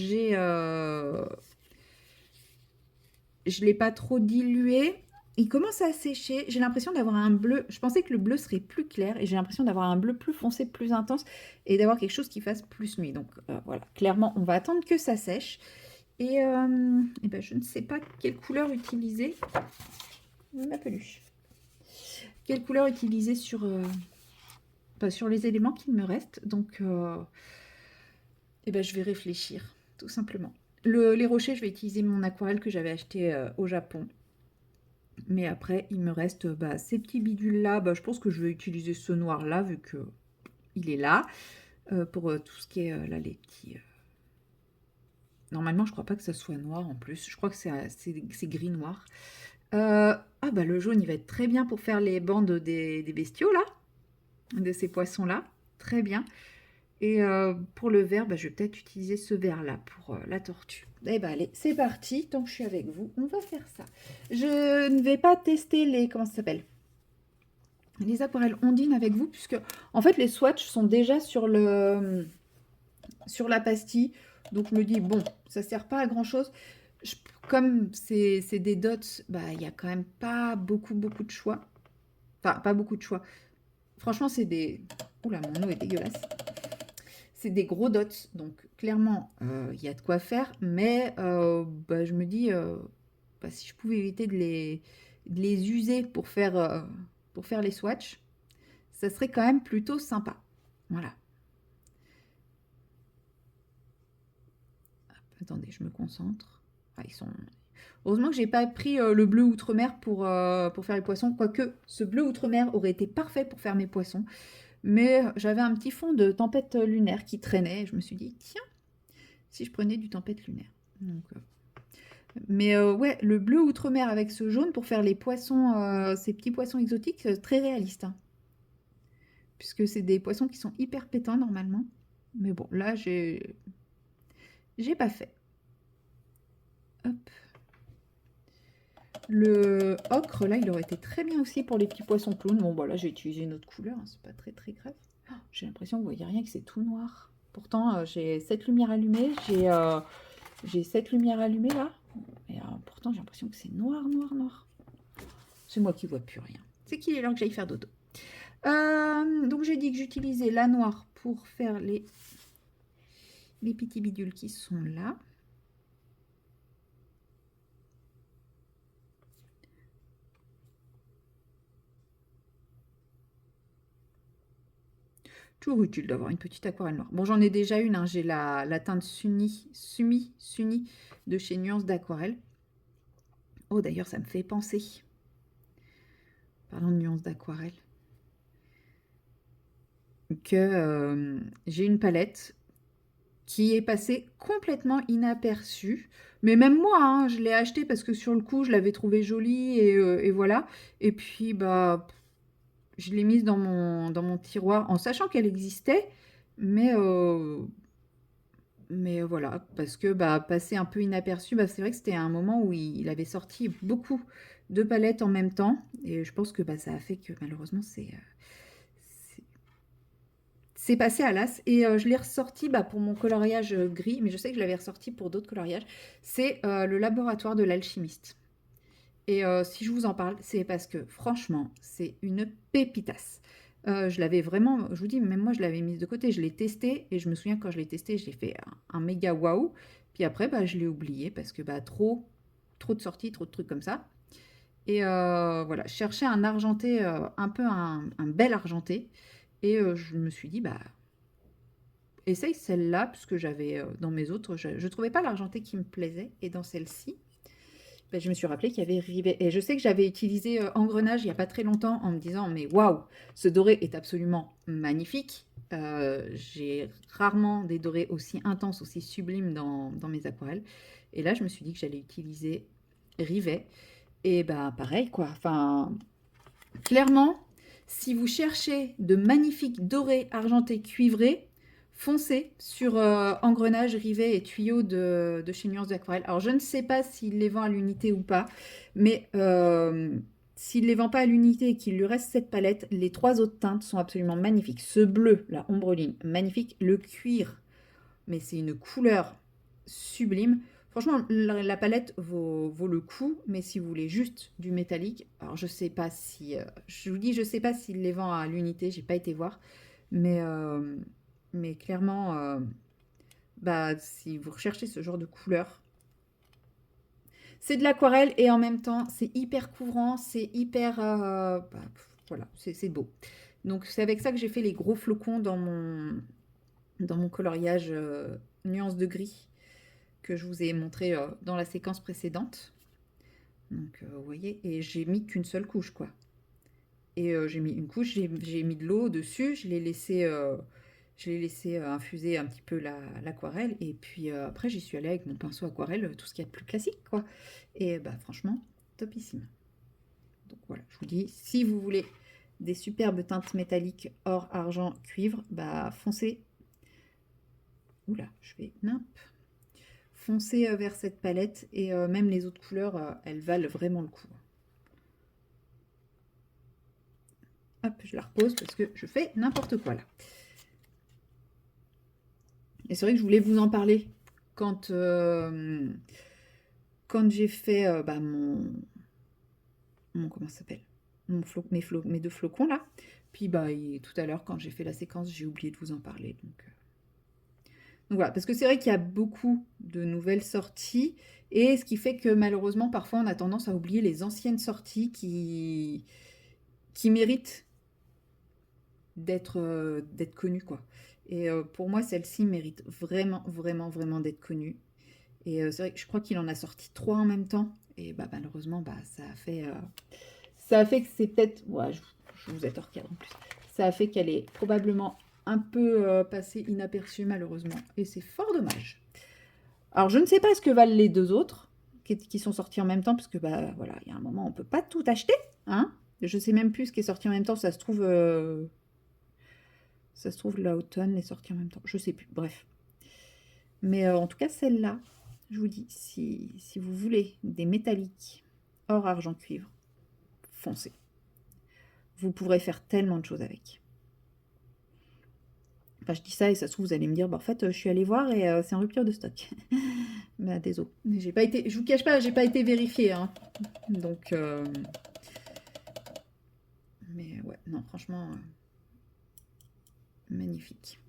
je l'ai pas trop dilué. Il commence à sécher. J'ai l'impression d'avoir un bleu. Je pensais que le bleu serait plus clair et j'ai l'impression d'avoir un bleu plus foncé, plus intense et d'avoir quelque chose qui fasse plus nuit. Donc voilà, clairement, on va attendre que ça sèche. Et ben, je ne sais pas quelle couleur utiliser. Ma peluche. Quelle couleur utiliser sur, sur les éléments qu'il me restent. Donc, et ben, je vais réfléchir, tout simplement. Les rochers, je vais utiliser mon aquarelle que j'avais acheté au Japon. Mais après, il me reste ces petits bidules-là. Bah, je pense que je vais utiliser ce noir-là, vu qu'il est là. Pour tout ce qui est là, les petits... Normalement, je crois pas que ça soit noir en plus. Je crois que c'est gris-noir. Ah bah le jaune, il va être très bien pour faire les bandes des bestiaux, là. De ces poissons-là. Très bien. Et pour le vert, bah, je vais peut-être utiliser ce vert-là pour la tortue. Eh ben allez, c'est parti. Tant que je suis avec vous, on va faire ça. Je ne vais pas tester les... Comment ça s'appelle? Les aquarelles ondines avec vous, puisque en fait les swatchs sont déjà sur la pastille. Donc je me dis, bon, ça sert pas à grand-chose. Comme c'est des dots, bah il n'y a quand même pas beaucoup de choix. Enfin, pas beaucoup de choix. Franchement, c'est des... Oula, mon eau est dégueulasse. C'est des gros dots, donc clairement, il y a de quoi faire. Mais bah, je me dis, bah, si je pouvais éviter de les user pour faire les swatchs, ça serait quand même plutôt sympa. Voilà. Hop, attendez, je me concentre. Ah, ils sont... Heureusement que j'ai pas pris le bleu outre-mer pour faire les poissons. Quoique, ce bleu outre-mer aurait été parfait pour faire mes poissons. Mais j'avais un petit fond de tempête lunaire qui traînait. Et je me suis dit, tiens, si je prenais du tempête lunaire. Donc, mais ouais, le bleu outre-mer avec ce jaune pour faire les poissons, ces petits poissons exotiques, très réaliste. Hein. Puisque c'est des poissons qui sont hyper pétants normalement. Mais bon, là, j'ai pas fait. Hop. Le ocre, là, il aurait été très bien aussi pour les petits poissons clowns. Bon, bah là, j'ai utilisé une autre couleur, hein, c'est pas très grave. Oh, j'ai l'impression que vous voyez rien, que c'est tout noir. Pourtant, j'ai cette lumière allumée, j'ai cette lumière allumée là. Et pourtant, j'ai l'impression que c'est noir. C'est moi qui vois plus rien. C'est qu'il est l'heure que j'aille faire dodo. Donc, j'ai dit que j'utilisais la noire pour faire les petits bidules qui sont là. Toujours utile d'avoir une petite aquarelle noire. Bon, j'en ai déjà une, hein. J'ai la teinte Suni de chez Nuance d'Aquarelle. Oh, d'ailleurs, ça me fait penser. Parlons de Nuance d'Aquarelle. Que j'ai une palette qui est passée complètement inaperçue. Mais même moi, hein, je l'ai achetée parce que sur le coup, je l'avais trouvée jolie et voilà. Et puis, bah... Je l'ai mise dans mon tiroir en sachant qu'elle existait, mais voilà, parce que bah, passer un peu inaperçu, bah, c'est vrai que c'était un moment où il avait sorti beaucoup de palettes en même temps, et je pense que bah, ça a fait que malheureusement c'est passé à l'as, et je l'ai ressorti bah, pour mon coloriage gris, mais je sais que je l'avais ressorti pour d'autres coloriages, c'est le laboratoire de l'alchimiste. Et si je vous en parle, c'est parce que franchement, c'est une pépitasse. Je l'avais vraiment, je vous dis, même moi, je l'avais mise de côté. Je l'ai testé et je me souviens quand je l'ai testé, j'ai fait un méga waouh. Puis après, bah, je l'ai oublié parce que bah, trop de sorties, trop de trucs comme ça. Et voilà, je cherchais un argenté, un peu un bel argenté. Et je me suis dit, bah, essaye celle-là, puisque j'avais dans mes autres, je ne trouvais pas l'argenté qui me plaisait. Et dans celle-ci, ben, je me suis rappelé qu'il y avait Rivet. Et je sais que j'avais utilisé Engrenage il n'y a pas très longtemps en me disant, mais waouh, ce doré est absolument magnifique. J'ai rarement des dorés aussi intenses, aussi sublimes dans mes aquarelles. Et là, je me suis dit que j'allais utiliser Rivet. Et ben pareil, quoi. Enfin, clairement, si vous cherchez de magnifiques dorés argentés cuivrés, foncez sur engrenages, rivets et tuyaux de chez Nuance d'Aquarelle. Alors, je ne sais pas s'il les vend à l'unité ou pas, mais s'il ne les vend pas à l'unité et qu'il lui reste cette palette, les 3 autres teintes sont absolument magnifiques. Ce bleu, la Ombreline, magnifique. Le cuir, mais c'est une couleur sublime. Franchement, la palette vaut le coup, mais si vous voulez juste du métallique, alors je sais pas si... je vous dis, je sais pas s'il les vend à l'unité, j'ai pas été voir, mais, clairement, bah, si vous recherchez ce genre de couleur, c'est de l'aquarelle et en même temps, c'est hyper couvrant, c'est hyper... bah, voilà, c'est beau. Donc c'est avec ça que j'ai fait les gros flocons dans mon coloriage nuance de gris que je vous ai montré dans la séquence précédente. Donc vous voyez, et j'ai mis qu'une seule couche quoi. Et j'ai mis une couche, j'ai mis de l'eau dessus, je l'ai laissé infuser un petit peu l'aquarelle, et puis après j'y suis allée avec mon pinceau aquarelle, tout ce qu'il y a de plus classique quoi. Et bah franchement, topissime. Donc voilà, je vous dis, si vous voulez des superbes teintes métalliques or, argent, cuivre, bah foncez. Oula, je fais nimp. Foncez vers cette palette, et même les autres couleurs, elles valent vraiment le coup. Hop, je la repose parce que je fais n'importe quoi là. Et c'est vrai que je voulais vous en parler quand j'ai fait bah, comment ça s'appelle, mes 2 flocons là. Puis bah tout à l'heure quand j'ai fait la séquence, j'ai oublié de vous en parler. Donc voilà, parce que c'est vrai qu'il y a beaucoup de nouvelles sorties, et ce qui fait que malheureusement parfois on a tendance à oublier les anciennes sorties qui méritent d'être connues quoi. Et pour moi, celle-ci mérite vraiment, vraiment, vraiment d'être connue. Et c'est vrai que je crois qu'il en a sorti 3 en même temps. Et bah, malheureusement, bah, ça a fait que c'est peut-être... Ouais, je vous êtes hors cadre en plus. Ça a fait qu'elle est probablement un peu passée inaperçue, malheureusement. Et c'est fort dommage. Alors, je ne sais pas ce que valent les 2 autres qui sont sortis en même temps, parce que, bah, voilà, il y a un moment, on ne peut pas tout acheter. Hein, je ne sais même plus ce qui est sorti en même temps. Ça se trouve... l'automne est sorti en même temps. Je sais plus. Bref. Mais en tout cas, celle-là, je vous dis, si vous voulez des métalliques or, argent, cuivre, foncez. Vous pourrez faire tellement de choses avec. Enfin, je dis ça et ça se trouve, vous allez me dire, bah, en fait, je suis allée voir et c'est en rupture de stock. Bah, désolé. J'ai pas été, je vous cache pas, j'ai pas été vérifiée. Hein. Donc, mais ouais, non, franchement, magnifique.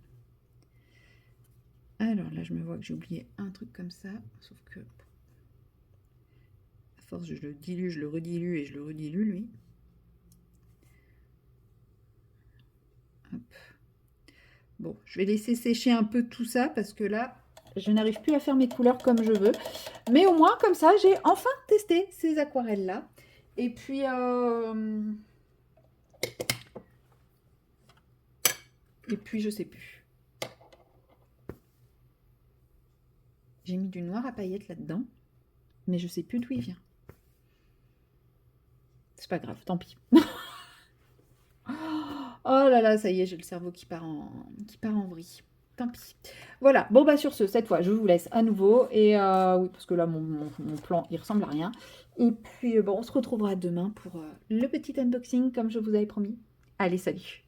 Alors là, je me vois que j'ai oublié un truc comme ça, sauf que à force, je le dilue, je le redilue et je le redilue, lui. Hop. Bon, je vais laisser sécher un peu tout ça parce que là, je n'arrive plus à faire mes couleurs comme je veux. Mais au moins, comme ça, j'ai enfin testé ces aquarelles-là. Et puis, je sais plus. J'ai mis du noir à paillettes là-dedans, mais je sais plus d'où il vient. C'est pas grave, tant pis. Oh là là, ça y est, j'ai le cerveau qui part en vrille. Tant pis. Voilà, bon bah sur ce, cette fois, je vous laisse à nouveau. Et oui, parce que là, mon plan, il ressemble à rien. Et puis, bon, on se retrouvera demain pour le petit unboxing, comme je vous avais promis. Allez, salut!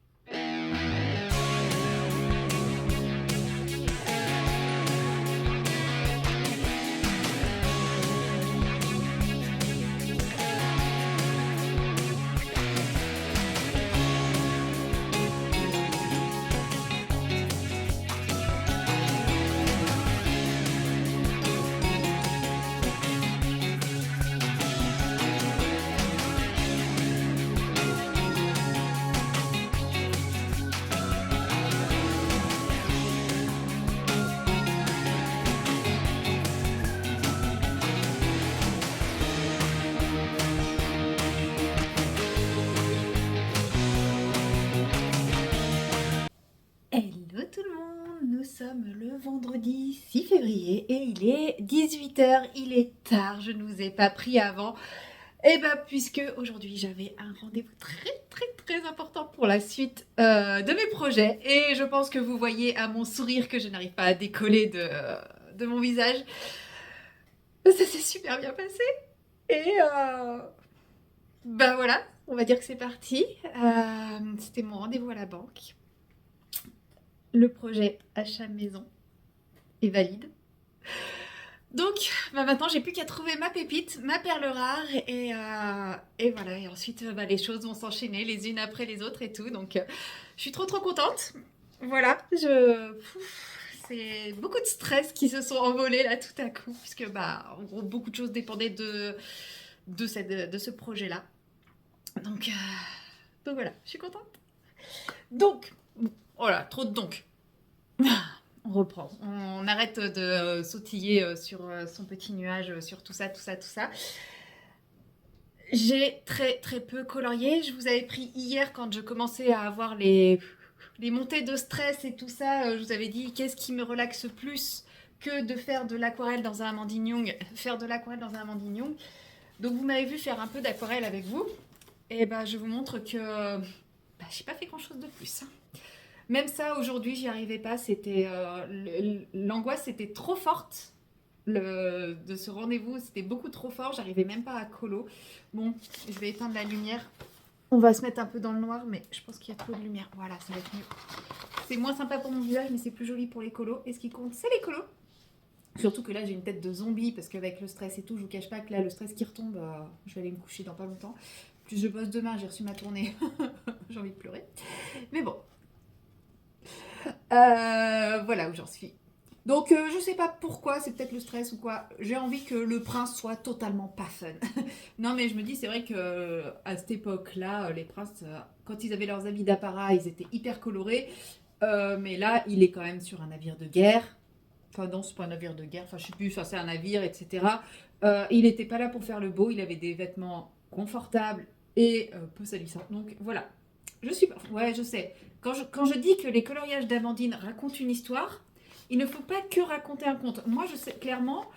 Hello tout le monde, nous sommes le vendredi 6 février et il est 18 h, il est tard, je ne vous ai pas pris avant. Et bah, puisque aujourd'hui j'avais un rendez-vous très important pour la suite de mes projets, et je pense que vous voyez à mon sourire que je n'arrive pas à décoller de mon visage, ça s'est super bien passé. Et bah voilà, on va dire que c'est parti. C'était mon rendez-vous à la banque. Le projet achat maison est valide. Donc, bah maintenant, j'ai plus qu'à trouver ma pépite, ma perle rare, et voilà. Et ensuite, bah, les choses vont s'enchaîner les unes après les autres et tout. Donc, je suis trop contente. Voilà, c'est beaucoup de stress qui se sont envolés là tout à coup, puisque bah, en gros, beaucoup de choses dépendaient de ce projet-là. Donc voilà, je suis contente. Donc, voilà, trop de donc. On reprend. On arrête de sautiller sur son petit nuage, sur tout ça. J'ai très peu colorié. Je vous avais pris hier quand je commençais à avoir les montées de stress et tout ça. Je vous avais dit qu'est-ce qui me relaxe plus que de faire de l'aquarelle dans un Amandine Young. Donc vous m'avez vu faire un peu d'aquarelle avec vous. Et ben je vous montre que j'ai pas fait grand-chose de plus. Même ça, aujourd'hui, j'y arrivais pas. C'était l'angoisse était trop forte de ce rendez-vous. C'était beaucoup trop fort. J'arrivais même pas à colo. Bon, je vais éteindre la lumière. On va se mettre un peu dans le noir, mais je pense qu'il y a trop de lumière. Voilà, ça va être mieux. C'est moins sympa pour mon visage, mais c'est plus joli pour les colos. Et ce qui compte, c'est les colos. Surtout que là, j'ai une tête de zombie parce qu'avec le stress et tout, je vous cache pas que là, le stress qui retombe, je vais aller me coucher dans pas longtemps. Plus je bosse demain, j'ai reçu ma tournée. J'ai envie de pleurer. Mais bon. Voilà où j'en suis. Donc je sais pas pourquoi, c'est peut-être le stress ou quoi. J'ai envie que le prince soit totalement pas fun. Non mais je me dis c'est vrai que à cette époque-là, les princes, quand ils avaient leurs habits d'apparat, ils étaient hyper colorés. Mais là, il est quand même sur un navire de guerre. Enfin non, c'est pas un navire de guerre. Enfin je sais plus. Enfin c'est un navire, etc. Il n'était pas là pour faire le beau. Il avait des vêtements confortables et peu salissants. Donc voilà. Je suis pas. Ouais, je sais. Quand je dis que les coloriages d'Amandine racontent une histoire, il ne faut pas que raconter un conte. Moi, je sais clairement,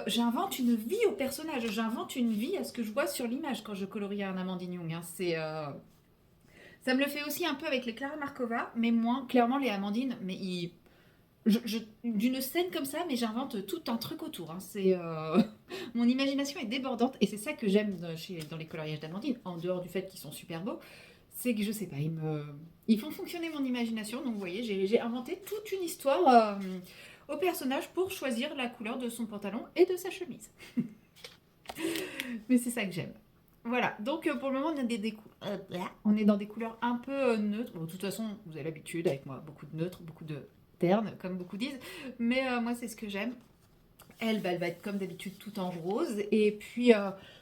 j'invente une vie au personnage. J'invente une vie à ce que je vois sur l'image quand je colorie un Amandine Young. Hein. Ça me le fait aussi un peu avec les Clara Markova, mais moins clairement les Amandine. Mais d'une scène comme ça, mais j'invente tout un truc autour. Hein. Mon imagination est débordante et c'est ça que j'aime dans les coloriages d'Amandine, en dehors du fait qu'ils sont super beaux. C'est que je sais pas, ils font fonctionner mon imagination. Donc vous voyez, j'ai inventé toute une histoire au personnage pour choisir la couleur de son pantalon et de sa chemise. Mais c'est ça que j'aime. Voilà, donc pour le moment on est dans des couleurs un peu neutres. Bon, de toute façon, vous avez l'habitude avec moi, beaucoup de neutres, beaucoup de ternes, comme beaucoup disent. Mais moi, c'est ce que j'aime. Elle va être comme d'habitude tout en rose. Et puis,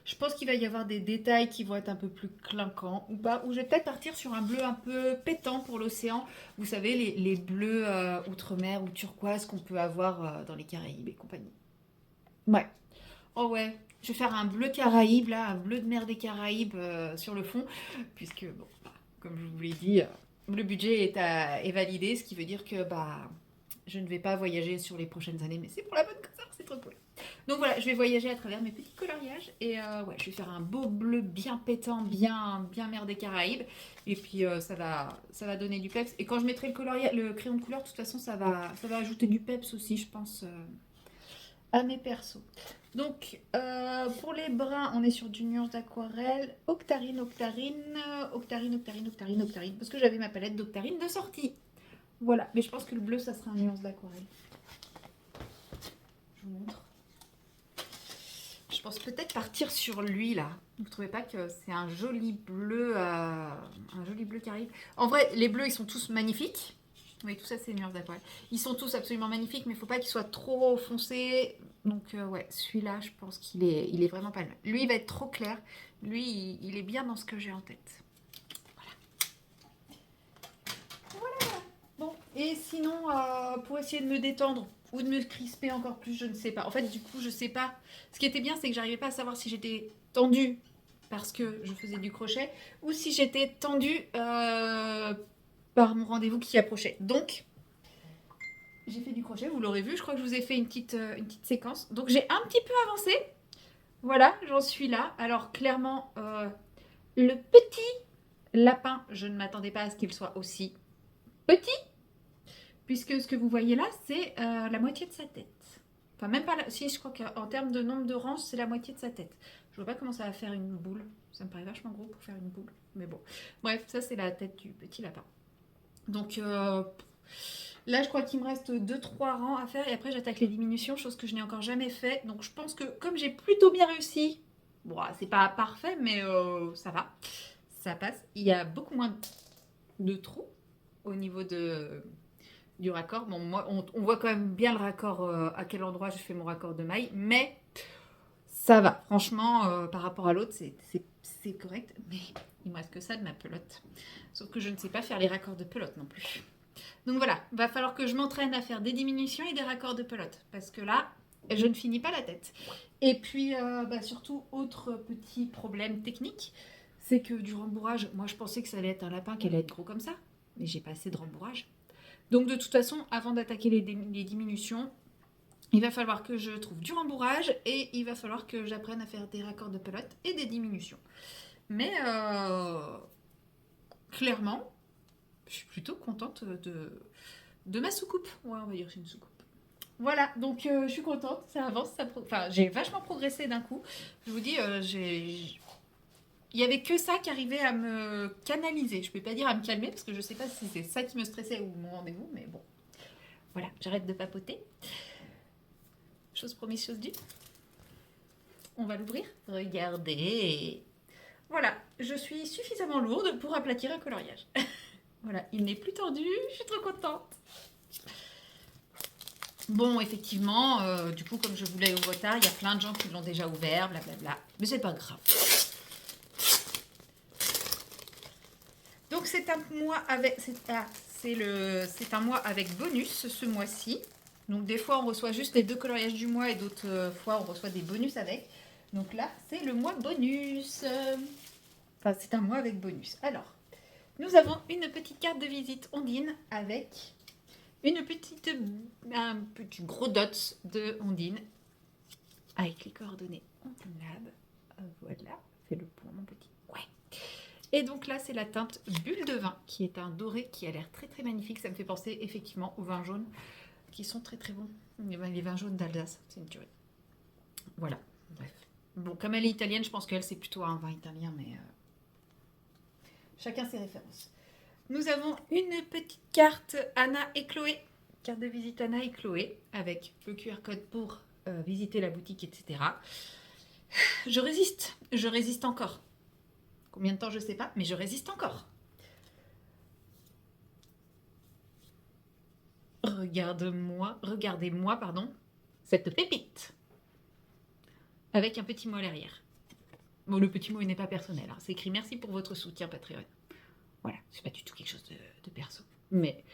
je pense qu'il va y avoir des détails qui vont être un peu plus clinquants ou pas. Ou je vais peut-être partir sur un bleu un peu pétant pour l'océan. Vous savez, les bleus outre-mer ou turquoise qu'on peut avoir dans les Caraïbes et compagnie. Ouais. Oh ouais. Je vais faire un bleu Caraïbe, là, un bleu de mer des Caraïbes sur le fond. Puisque, bon, comme je vous l'ai dit, le budget est validé. Ce qui veut dire que, je ne vais pas voyager sur les prochaines années, mais c'est pour la bonne cause, c'est trop cool. Donc voilà, je vais voyager à travers mes petits coloriages et ouais, je vais faire un beau bleu bien pétant, bien mer des Caraïbes. Et puis ça va donner du peps. Et quand je mettrai le crayon de couleur, de toute façon, ça va ajouter du peps aussi, je pense, à mes persos. Donc pour les bruns, on est sur du nuance d'aquarelle, octarine, parce que j'avais ma palette d'octarine de sortie. Voilà, mais je pense que le bleu, ça sera un nuance d'aquarelle. Je vous montre. Je pense peut-être partir sur lui, là. Vous trouvez pas que c'est un joli bleu Caraïbe? En vrai, les bleus, ils sont tous magnifiques. Oui, tout ça, c'est nuance d'aquarelle. Ils sont tous absolument magnifiques, mais il ne faut pas qu'ils soient trop foncés. Donc, ouais, celui-là, je pense qu'il est vraiment pas mal. Lui, il va être trop clair. Lui, il est bien dans ce que j'ai en tête. Bon, et sinon, pour essayer de me détendre ou de me crisper encore plus, je ne sais pas. En fait, du coup, je sais pas. Ce qui était bien, c'est que j'arrivais pas à savoir si j'étais tendue parce que je faisais du crochet ou si j'étais tendue par mon rendez-vous qui approchait. Donc, j'ai fait du crochet, vous l'aurez vu, je crois que je vous ai fait une petite séquence. Donc, j'ai un petit peu avancé. Voilà, j'en suis là. Alors clairement, le petit lapin, je ne m'attendais pas à ce qu'il soit aussi petit, puisque ce que vous voyez là, c'est la moitié de sa tête. Enfin, même pas, si je crois qu'en termes de nombre de ranges, c'est la moitié de sa tête. Je vois pas comment ça va faire une boule. Ça me paraît vachement gros pour faire une boule. Mais bon. Bref, ça c'est la tête du petit lapin. Donc là, je crois qu'il me reste 2-3 rangs à faire. Et après, j'attaque les diminutions, chose que je n'ai encore jamais fait. Donc je pense que comme j'ai plutôt bien réussi, bon, c'est pas parfait, mais ça va. Ça passe. Il y a beaucoup moins de trous au niveau du raccord. Bon, moi, on voit quand même bien le raccord, à quel endroit je fais mon raccord de maille. Mais ça va. Franchement, par rapport à l'autre, c'est correct. Mais il me reste que ça de ma pelote. Sauf que je ne sais pas faire les raccords de pelote non plus. Donc voilà, va falloir que je m'entraîne à faire des diminutions et des raccords de pelote. Parce que là, je ne finis pas la tête. Et puis, surtout, autre petit problème technique, c'est que du rembourrage, moi je pensais que ça allait être un lapin qui allait être gros comme ça. Mais j'ai pas assez de rembourrage. Donc de toute façon, avant d'attaquer les diminutions, il va falloir que je trouve du rembourrage et il va falloir que j'apprenne à faire des raccords de pelote et des diminutions. Mais clairement, je suis plutôt contente de ma soucoupe. Ouais, on va dire que c'est une soucoupe. Voilà, donc je suis contente, ça avance, enfin j'ai vachement progressé d'un coup. Je vous dis, il y avait que ça qui arrivait à me canaliser. Je peux pas dire à me calmer parce que je sais pas si c'est ça qui me stressait ou mon rendez-vous, mais bon. Voilà, j'arrête de papoter. Chose promise, chose due. On va l'ouvrir. Regardez. Voilà, je suis suffisamment lourde pour aplatir un coloriage. Voilà, il n'est plus tendu, je suis trop contente. Bon, effectivement, du coup, comme je voulais au retard, il y a plein de gens qui l'ont déjà ouvert, blablabla. Mais c'est pas grave. Donc c'est un mois avec, c'est un mois avec bonus ce mois-ci. Donc des fois on reçoit juste les 2 coloriages du mois et d'autres fois on reçoit des bonus avec. Donc là c'est le mois bonus. Enfin c'est un mois avec bonus. Alors nous avons une petite carte de visite Ondine avec un petit gros dot de Ondine avec les coordonnées Ondine Lab. Voilà, fais le point mon petit. Ouais. Et donc là, c'est la teinte Bulle de vin, qui est un doré qui a l'air très très magnifique. Ça me fait penser effectivement aux vins jaunes, qui sont très très bons. Les vins jaunes d'Alsace, c'est une tuerie. Voilà, bref. Bon, comme elle est italienne, je pense qu'elle, c'est plutôt un vin italien, mais chacun ses références. Nous avons une petite carte Anna et Chloé. Carte de visite Anna et Chloé, avec le QR code pour visiter la boutique, etc. Je résiste encore. Combien de temps, je sais pas, mais je résiste encore. Regardez-moi, cette pépite. Avec un petit mot à l'arrière. Bon, le petit mot n'est pas personnel. Hein. C'est écrit merci pour votre soutien Patreon. Voilà, c'est pas du tout quelque chose de perso. Mais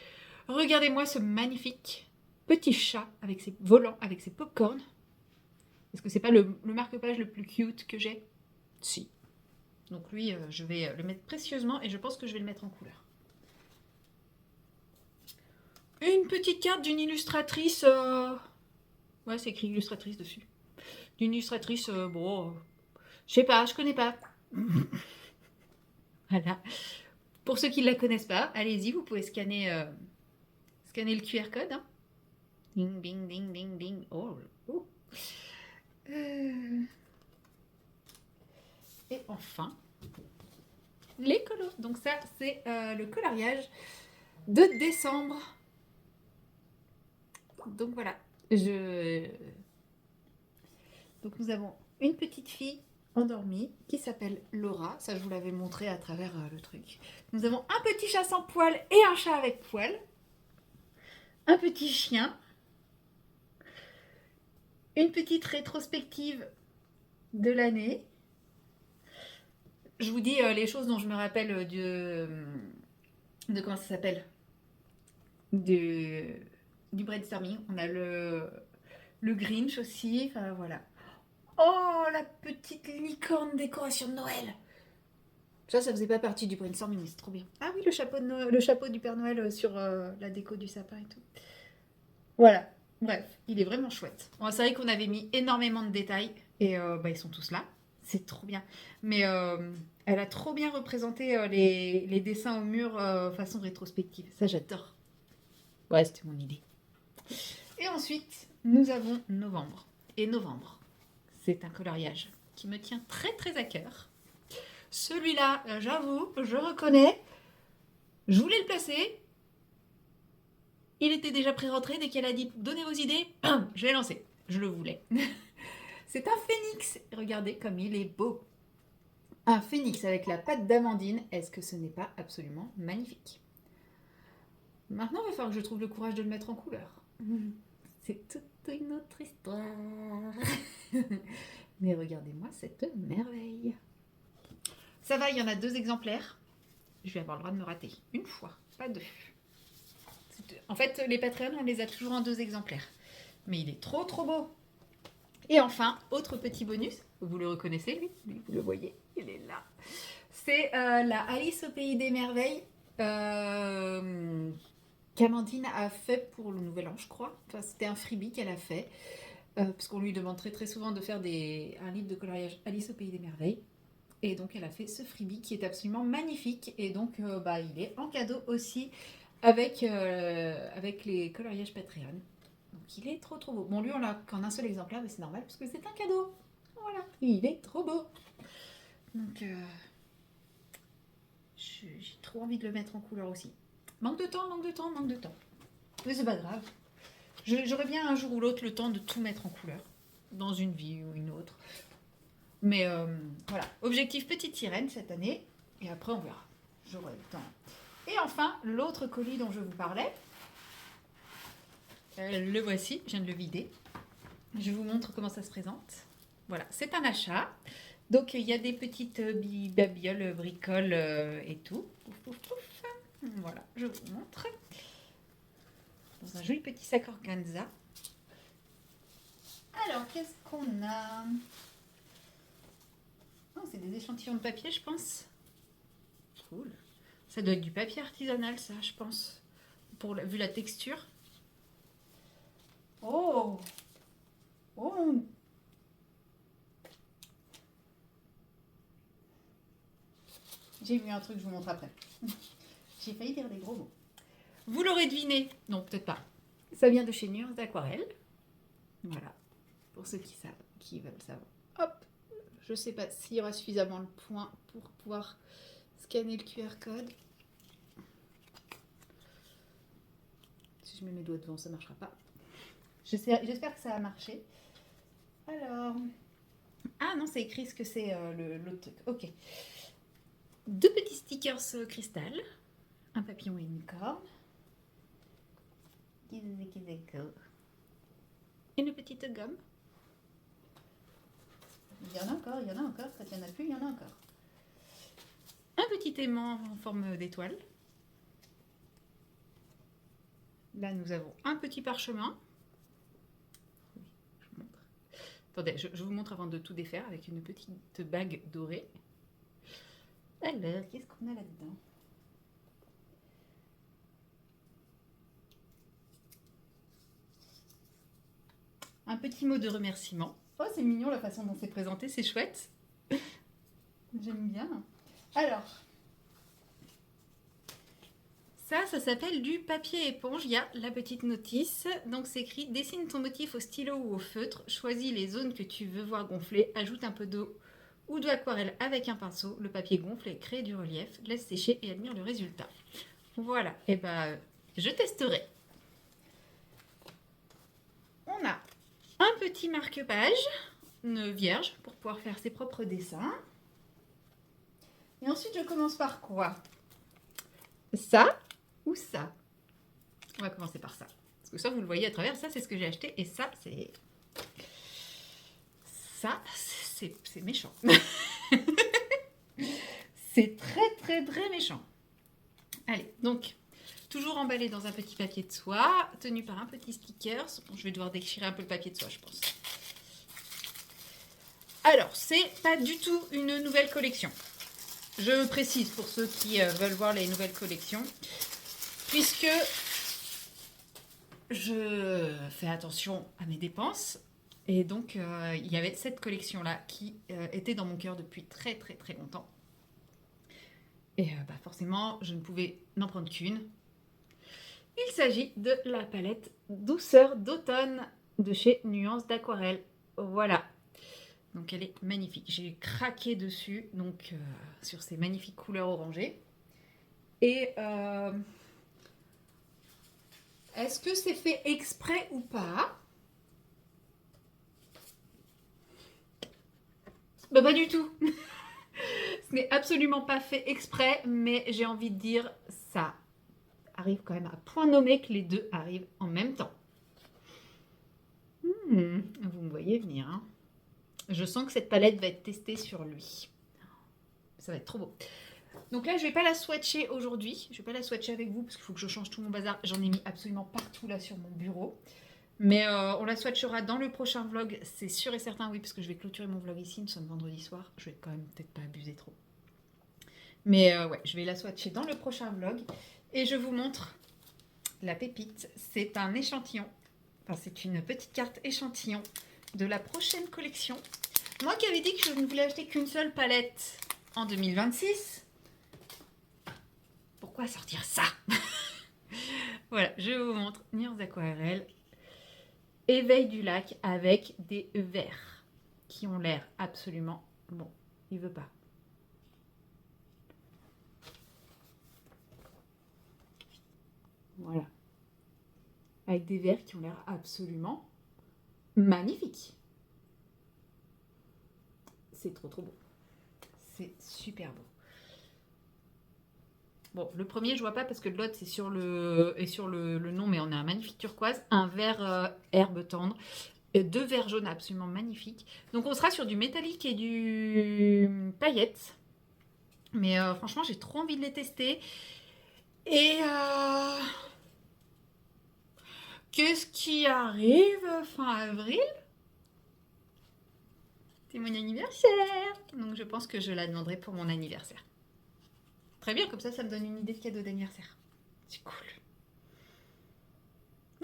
regardez-moi ce magnifique petit chat avec ses volants, avec ses pop-corn. Est-ce que c'est pas le marque-page le plus cute que j'ai? Si. Donc lui, je vais le mettre précieusement et je pense que je vais le mettre en couleur. Une petite carte d'une illustratrice. Ouais, c'est écrit illustratrice dessus. D'une illustratrice, bon. Je sais pas, je connais pas. Voilà. Pour ceux qui ne la connaissent pas, allez-y, vous pouvez scanner le QR code. Hein. Ding, ding, ding, ding, ding. Oh. Et enfin, les colos. Donc ça, c'est le coloriage de décembre. Donc voilà. Donc nous avons une petite fille endormie qui s'appelle Laura. Ça, je vous l'avais montré à travers le truc. Nous avons un petit chat sans poil et un chat avec poil. Un petit chien. Une petite rétrospective de l'année. Je vous dis les choses dont je me rappelle de comment ça s'appelle, du brainstorming. On a le Grinch aussi. Enfin voilà. Oh, la petite licorne décoration de Noël. Ça faisait pas partie du brainstorming, mais c'est trop bien. Ah oui, le chapeau du Père Noël sur la déco du sapin et tout. Voilà. Bref, il est vraiment chouette. Bon, c'est vrai qu'on avait mis énormément de détails. Et bah, ils sont tous là. C'est trop bien. Mais elle a trop bien représenté les dessins au mur façon rétrospective. Ça, j'adore. Ouais, c'était mon idée. Et ensuite, nous avons novembre. Et novembre, c'est un coloriage qui me tient très très à cœur. Celui-là, j'avoue, je reconnais. Je voulais le placer. Il était déjà pré-rentré. Dès qu'elle a dit donnez vos idées, je l'ai lancé. Je le voulais. C'est un phénix. Regardez comme il est beau. Un phénix avec la pâte d'Amandine. Est-ce que ce n'est pas absolument magnifique? Maintenant, il va falloir que je trouve le courage de le mettre en couleur. C'est toute une autre histoire. Mais regardez-moi cette merveille. Ça va, il y en a 2 exemplaires. Je vais avoir le droit de me rater une fois, pas 2. En fait, les Patreons, on les a toujours en 2 exemplaires. Mais il est trop trop beau. Et enfin, autre petit bonus. Vous le reconnaissez, lui, vous le voyez, il est là. C'est la Alice au Pays des Merveilles qu'Amandine a fait pour le Nouvel An, je crois. Enfin, c'était un freebie qu'elle a fait. Parce qu'on lui demande très très souvent de faire un livre de coloriage Alice au Pays des Merveilles. Et donc elle a fait ce freebie qui est absolument magnifique. Et donc il est en cadeau aussi avec les coloriages Patreon. Donc il est trop trop beau. Bon, lui on l'a qu'en un seul exemplaire, mais c'est normal parce que c'est un cadeau. Voilà, il est trop beau. Donc j'ai trop envie de le mettre en couleur aussi. Manque de temps. Mais c'est pas grave. J'aurais bien un jour ou l'autre le temps de tout mettre en couleur. Dans une vie ou une autre. Mais voilà, objectif petite sirène cette année. Et après on verra. J'aurai le temps. Et enfin, l'autre colis dont je vous parlais. Le voici, je viens de le vider. Je vous montre comment ça se présente. Voilà, c'est un achat. Donc il y a des petites babioles, bricoles et tout. Pouf, pouf, pouf. Voilà, je vous montre. Dans un joli petit sac organza. Alors, qu'est-ce qu'on a? Oh, c'est des échantillons de papier, je pense. Cool. Ça doit être du papier artisanal, ça, je pense. Vu la texture. Oh! Oh! J'ai vu un truc, je vous montre après. J'ai failli dire des gros mots. Vous l'aurez deviné. Non, peut-être pas. Ça vient de chez Nuance d'Aquarelle. Voilà. Pour ceux qui veulent savoir. Hop! Je ne sais pas s'il y aura suffisamment de points pour pouvoir scanner le QR code. Si je mets mes doigts devant, ça ne marchera pas. J'espère que ça a marché. Alors... Ah non, c'est écrit ce que c'est l'autre truc. Ok. 2 petits stickers cristal. Un papillon et une corne. Une petite gomme. Il y en a encore. Quand il n'y en a plus, il y en a encore. Un petit aimant en forme d'étoile. Là, nous avons un petit parchemin. Oui, je vous montre. Attendez, je vous montre avant de tout défaire avec une petite bague dorée. Alors, qu'est-ce qu'on a là-dedans? Un petit mot de remerciement. Oh, c'est mignon la façon dont c'est présenté, c'est chouette. J'aime bien. Alors, ça s'appelle du papier éponge. Il y a la petite notice. Donc, c'est écrit « Dessine ton motif au stylo ou au feutre. Choisis les zones que tu veux voir gonfler. Ajoute un peu d'eau ou de l'aquarelle avec un pinceau. Le papier gonfle et crée du relief. Laisse sécher et admire le résultat. » Voilà. Et je testerai. On a un petit marque-page vierge pour pouvoir faire ses propres dessins. Et ensuite, je commence par quoi? Ça ou ça? On va commencer par ça. Parce que ça, vous le voyez à travers. Ça, c'est ce que j'ai acheté. Et ça, c'est... Ça, c'est méchant. C'est très, très, très méchant. Allez, donc... Toujours emballé dans un petit papier de soie, tenu par un petit sticker. Bon, je vais devoir déchirer un peu le papier de soie, je pense. Alors, c'est pas du tout une nouvelle collection. Je précise pour ceux qui veulent voir les nouvelles collections. Puisque je fais attention à mes dépenses. Et donc, il y avait cette collection-là qui était dans mon cœur depuis très très très longtemps. Et forcément, je ne pouvais n'en prendre qu'une. Il s'agit de la palette Douceur d'automne de chez Nuances d'Aquarelle. Voilà. Donc elle est magnifique. J'ai craqué dessus, donc sur ces magnifiques couleurs orangées. Et est-ce que c'est fait exprès ou pas? Bah pas du tout. Ce n'est absolument pas fait exprès, mais j'ai envie de dire, ça arrive quand même à point nommé que les deux arrivent en même temps. Vous me voyez venir, hein. Je sens que cette palette va être testée sur lui. Ça va être trop beau. Donc là, je vais pas la swatcher aujourd'hui. Je vais pas la swatcher avec vous parce qu'il faut que je change tout mon bazar. J'en ai mis absolument partout là sur mon bureau. Mais on la swatchera dans le prochain vlog, c'est sûr et certain, oui, parce que je vais clôturer mon vlog ici, nous sommes vendredi soir. Je vais quand même peut-être pas abuser trop. Mais ouais, je vais la swatcher dans le prochain vlog. Et je vous montre la pépite. C'est un échantillon. Enfin, c'est une petite carte échantillon de la prochaine collection. Moi qui avais dit que je ne voulais acheter qu'une seule palette en 2026, pourquoi sortir ça? Voilà, je vous montre Nuances d'Aquarelle. Éveil du lac avec des verres qui ont l'air absolument... Bon, il veut pas. Voilà. Avec des verres qui ont l'air absolument magnifiques. C'est trop trop beau. C'est super beau. Bon, le premier, je vois pas parce que l'autre, c'est sur le nom, mais on a un magnifique turquoise, un vert herbe tendre, et deux verres jaunes absolument magnifiques. Donc, on sera sur du métallique et du paillette. Mais franchement, j'ai trop envie de les tester. Et qu'est-ce qui arrive fin avril? C'est mon anniversaire. Donc, je pense que je la demanderai pour mon anniversaire. Très bien, comme ça me donne une idée de cadeau d'anniversaire. C'est cool.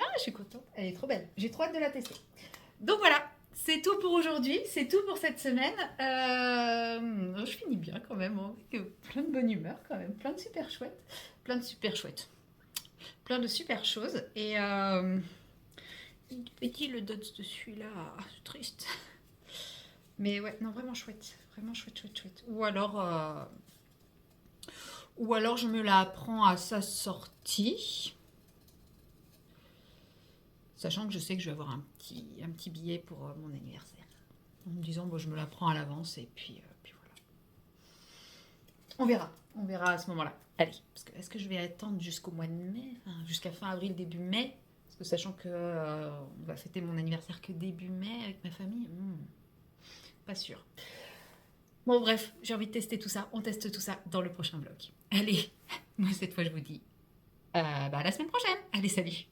Ah, je suis contente. Elle est trop belle. J'ai trop hâte de la tester. Donc voilà, c'est tout pour aujourd'hui. C'est tout pour cette semaine. Je finis bien quand même. Hein. Plein de bonne humeur quand même. Plein de super chouettes. Plein de super chouettes. Plein de super choses. Et il dit le dots de celui-là. C'est triste. Mais ouais, non, vraiment chouette. Vraiment chouette, chouette, chouette. Ou alors je me la prends à sa sortie. Sachant que je sais que je vais avoir un petit billet pour mon anniversaire. En me disant, bon, je me la prends à l'avance et puis voilà. On verra. On verra à ce moment-là. Allez, parce que est-ce que je vais attendre jusqu'au mois de mai, enfin, jusqu'à fin avril, début mai? Parce que sachant que on va fêter mon anniversaire que début mai avec ma famille, pas sûr. Bon, bref, j'ai envie de tester tout ça. On teste tout ça dans le prochain vlog. Allez, moi cette fois je vous dis à la semaine prochaine. Allez, salut!